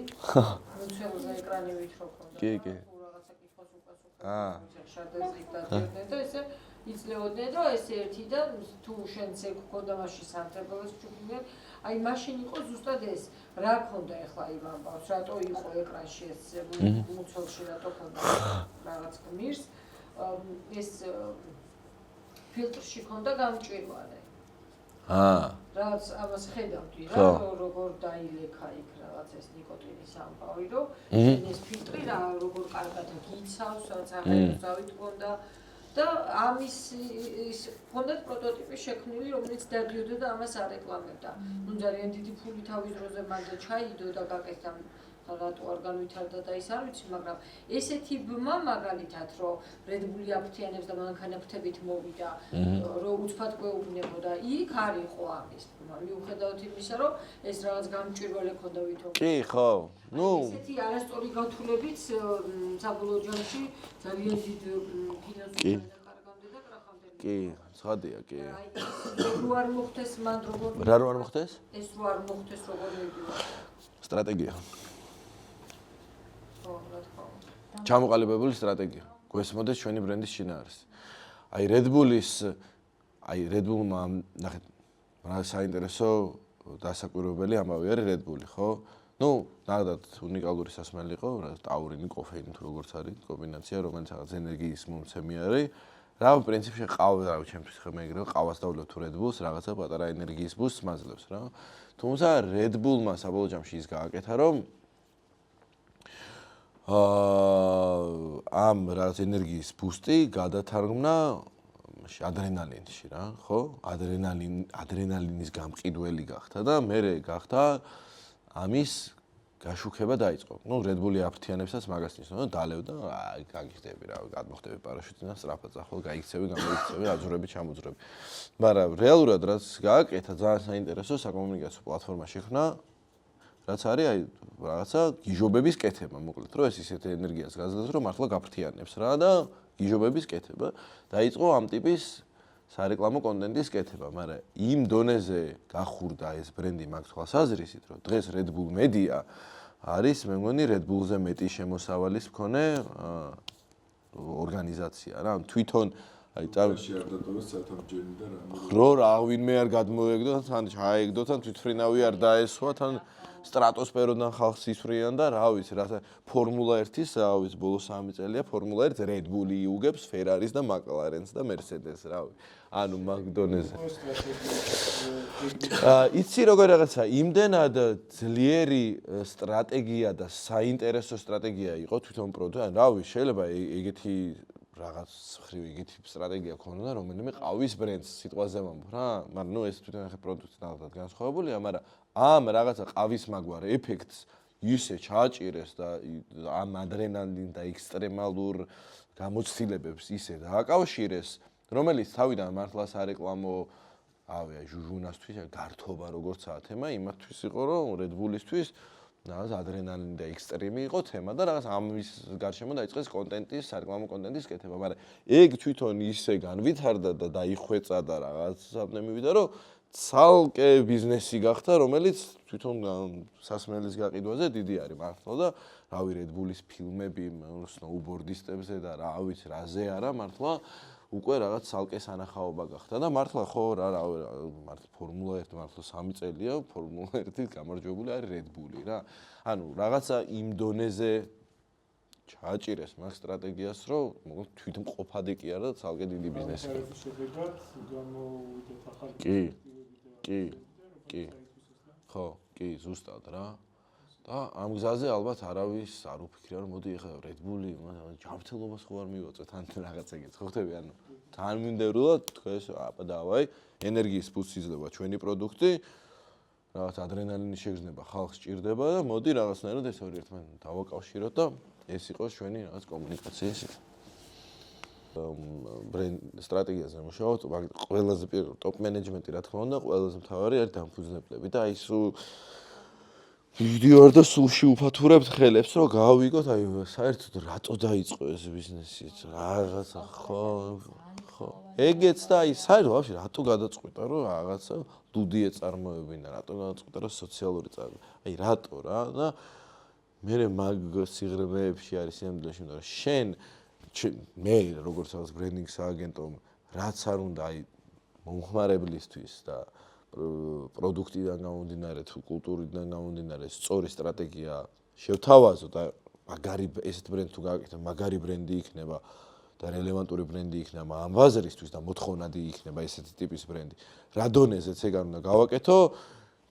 მუცელზე ეკრანივით რო ქონდა. კი. რაღაცა კითხავს უკასუკა. შარდაზე დადიოდნენ და ესე იძლეოდნენ რომ ეს ერთიდან თუ შენც ეგ გქონდა მაშინ სამტრებელს ჩუქნიან, აი მაშინ იყო ზუსტად ეს რა ქონდა ახლა იმ ამბავს, რატო იყო ეკრანში ეს მუცელში რატო ქონდა რაღაც გმირს, ეს ფილტრში ქონდა გამჭვირვალე. რაც ამას ხედავდი რა, როგორ დაილექა იქ რაღაც ეს ნიკოტინის ამბავი, რომ ეს ფილტრი რა როგორ კარგად გიცავს, რაც აღარ ზავით ქონდა. და ამის ფონდად პროტოტიპი შექმნილი, რომელიც დადიოდა და ამას არეკლამებდა. ნუ ძალიან დიდი ფული თავის დროზე მანდ ჩაიდო და გაკეთდა რატო არ განვითარდა და ის არ ვიცი, მაგრამ ესეთი ბმა მაგალითად, რომ Red Bull-ი აფრთიანებს და მანქანაფრთებით მოვიდა, რომ უცბად გვეუბნებოდა, იქ არ იყო ამის ბმა. მიუხედავად იმისა, რომ ეს რაღაც გამჭვირვალე ქონდა ვითომ. კი, ხო. ნუ ესეთი არასწორი გათვლებიც საბოლოო ჯამში ძალიან დიდ ფინანსურ დახარგამდე და კრახამდე. კი, ცხადია, კი. რო არ მოხდეს მან როგორ რა რო არ მოხდეს? ეს რო არ მოხდეს როგორ მიგივა. სტრატეგია. ხო, რა თქმა უნდა. ჩამოყალიბებული სტრატეგია. გვესმოდეს ჩვენი ბრენდის შინაარსი. აი Red Bull-ის, აი Red Bull-მა ნახეთ, რა საინტერესო დასაკვირვებელი ამბავი არის Red Bull-ი, ხო? ნუ, ნახეთ, უნიკალური სასმელი იყო, რა ტაურინი, კოფეინი თუ როგორც არის კომბინაცია, რომელიც რაღაც ენერგიის მომცემი არის. რა პრინციპში ყავა, რა ჩემთვის ხომ ეგრევე ყავას დავლებთ თუ Red Bull-ს, რაღაცა პატარა ენერგიის ბუსტს მაძლევს რა. თუმცა Red Bull-მა საბოლოო ჯამში ის გააკეთა, რომ ამ რაღაც ენერგიის ბუსტი გადათარგმნა ადრენალინში რა, ხო? ადრენალინის გამყიდველი გახდა და მე გახდა ამის გაშუქება დაიწყო. ნუ Red Bull-ი აფრთიანებსაც მაგას ნიშნავს, დალევდა, აი, გაგიხდები რა, გადმოხდები პარაშუტიდან, სწრაფად წახვალ, გაიქცევი, გამოიქცევი, აძურები, ჩამოძურები. მაგრამ რეალურად რაც გააკეთა, ძალიან საინტერესო საკომუნიკაციო პლატფორმა შექმნა, რაც არის აი რაღაცა გიჟობების კეთება, მოკლედ, რომ ეს ისეთ ენერგიას გაძლევს, რომ მართლა გაფრთიანებს რა და გიჟობების კეთება. დაიწყო ამ ტიპის სარეკლამო კონტენტის კეთება, მაგრამ იმ დონეზე გახურდა ეს ბრენდი მაგ თვალსაზრისით, რომ დღეს Red Bull Media არის, მე მგონი Red Bull-ზე მეტი შემოსავალის მქონე ორგანიზაცია რა. თვითონ აი შეარდატოვეს სათამბჯენი და რა ვინმე არ გადმოეგდო, თან ჩაეგდო, თან თვითფრინავი არ დაესვა, თან სტრატოსფეროდან ხალხს ისვრიან და რა ვიცი, რა ფორმულა 1-ის, რა ვიცი, ბოლო 3 წელია ფორმულა 1 Red Bull-ი იუგებს Ferraris და McLaren-ს და Mercedes, რა ვიცი. ანუ მაგდონეზე. იცი როგორ რაღაცა, იმდენად ძლიერი სტრატეგია და საინტერესო სტრატეგია იყო თვითონ პროდუქტი, რა ვიცი, შეიძლება ეგეთი რაღაც ხრივ ეგეთი სტრატეგია ქონოდა, რომელიმე ყავის ბრენდს სიტყვაზე ვამბობ რა, მაგრამ ნუ ეს თვითონ ახლა პროდუქტი ნახეთ განსხვავებულია, მაგრამ ამ რაღაცა ყავის მაგვარ ეფექტს ისე ჩააჭირეს და ამ ადრენალინ და ექსტრემალურ გამოცდილებებს ისე დააკავშირეს, რომელიც თავიდან მართლა სარეკლამო ავია ჟუჟუნასთვის გართობა როგორცაა თემა, იმათთვის იყო რომ Red Bull-ისთვის რაღაც ადრენალინი და ექსტრემი იყო თემა და რაღაც ამის გარშემო დაიწყეს კონტენტის, სარეკლამო კონტენტის კეთება, მაგრამ ეგ თვითონ ისე განვითარდა და დაიხვეწა და რაღაც საფნე მივიდა, რომ ცალკე ბიზნესი გახდა, რომელიც თვითონ სასმელის გაყიდვაზე დიდი არის მართლა და რავი Red Bull-ის ფილმები, სნოუბორდისტებზე და რა ვიცი, რაზე არა მართლა უკვე რაღაც ცალკე სანახაობა გახდა და მართლა ხო რა მართლა ფორმულა 1 მართლა 3 წელია ფორმულა 1-ის გამარჯვებული არის Red Bull-ი რა. ანუ რაღაცა იმ დონეზე ჩააჭირეს მაგ სტრატეგიას, რომ მოკლედ თვითმყოფადი კი არა და ცალკე დიდი ბიზნესი. კი. ხო, კი, ზუსტად რა. და ამ გზაზე ალბათ არავის არ უფიქრია, რომ მოდი ეხლა Red Bull-ი ჯანმრთელობას ხო არ მივაწვეთ ან რაღაც ეგეც, ხო ხტები? ანუ თანმიმდევრულად თქვენს აბა დავაი, ენერგიის ბუსტს იძლევა ჩვენი პროდუქტი, რაღაც ადრენალინის შეგრძნება ხალხს ჭირდება და მოდი რაღაცნაირად ეს ორი ერთმანეთთან დავაკავშიროთ და ეს იყოს ჩვენი რაღაც კომუნიკაციის ბრენდ სტრატეგიაზე მუშაობთ, მაგრამ ყველაზე პირველ ტოპ მენეჯმენტი რა თქმა უნდა, ყველაზე მთავარი არის დამფუძნებლები და აი სულ ვიდეო და სულში უფათურებთ ხელებს, რომ გავიგოთ, აი საერთოდ რატო დაიწყო ეს ბიზნესი, რაღაცა ხო. ეგეც და აი საერთოდ ვაფშე რატო გადაწყვიტა, რომ რაღაცა დუდი ეწარმოებინა, რატო გადაწყვიტა, რომ სოციალური წარდგა. აი რატო რა და მე მაგ სიღრმეებში არის იმდენში, რომ შენ მე როგორც რაღაც ბრენდინგ სააგენტო, რაც არ უნდა აი მომხმარებლისთვის და პროდუქტიდან გამომდინარე თუ კულტურიდან გამომდინარე სწორი სტრატეგია შევთავაზო და მაგარი ესეთ ბრენდ თუ გააკეთებ, მაგარი ბრენდი იქნება და რელევანტური ბრენდი იქნება ამ ბაზრისთვის და მოთხოვნადი იქნება ესეთი ტიპის ბრენდი. რა დონეზეც ეგ არ უნდა გავაკეთო,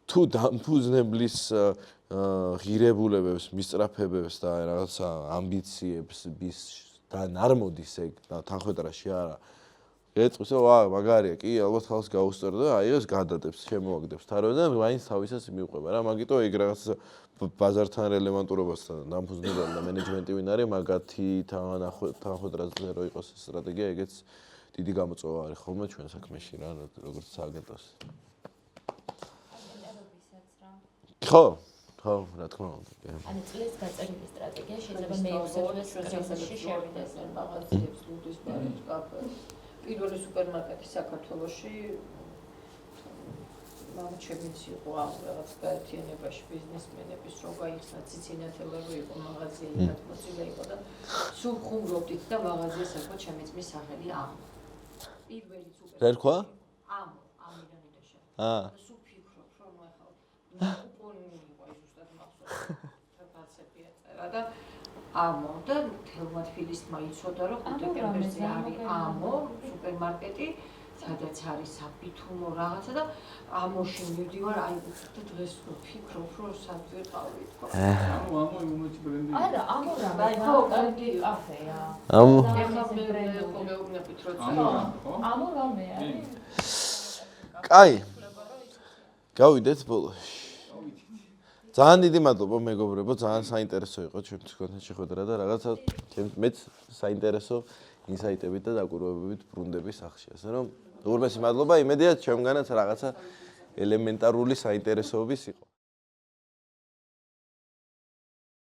თუ დამფუძნებლის ღირებულებებს, მისწრაფებებს და რაღაცა ამბიციებს თან არ მოდის ეგ თანხმდრაში არა. ეწყვის რომ მაგარია, კი, ალბათ ხალხს გაუსწორდა და აი ეს გადადებს, შემოაგდებს თაროზე და მაინც თავისას მიუყვება რა, მაგიტო ეგ რაღაც ბაზართან რელევანტურობასთან დამფუძნებელი და მენეჯმენტი ვინ არის, მაგათი თანხმდრაზე რო იყოს სტრატეგია, ეგეც დიდი გამოწვევა არის ხოლმე ჩვენ საქმეში რა, როგორც სააგენტოს. ხო, რა თქმა უნდა. ანუ წლის გაწერილი სტრატეგია შეიძლება მეექვსე წლის კრიზისში შევიდეს მაღაზიებს, ლუდის ბარებს, კაფეებს. პირველი სუპერმარკეტი საქართველოში ჩემიც იყო რაღაც გაერთიანებაში ბიზნესმენების რო გაიხსნა ციცინათელები იყო მაღაზიები გადმოცილი იყო და სულ ხუმრობდით და მაღაზია საერთოდ ჩემი ძმის სახელი ამო. პირველი სუპერმარკეტი. რა თქვა? ამო, ამირანიდაში. სულ ფიქრობ რომ ახლა კუპონი იყო ის უბრალოდ მახსოვს. ბაცები ეწერა და ამო და თელმათფილისმა იცოდა რომ 5 დეკემბერზე არის ამო სუპერმარკეტი სადაც არის საბითუმო რაღაცა და ამოში მივდივარ აი და დღეს ვფიქრობ რომ სად ვიყავი თქო ამო იმუნიტი ბრენდი არა ამო რა ხო კარგი კაფეა ამო ეხლა მე მეუბნებით რომ ამო რამე არის კაი გავიდეთ ბოლოში ძალიან დიდი მადლობა მეგობრებო ძალიან საინტერესო იყო ჩვენთვის კონტენტ შეხვედრა და რაღაცა მეც საინტერესო ინსაიტებით და დაკვირვებებით ბრუნდები სახში ასე რომ უღრმესი მადლობა იმედია ჩემგანაც რაღაცა ელემენტარული საინტერესოების იყო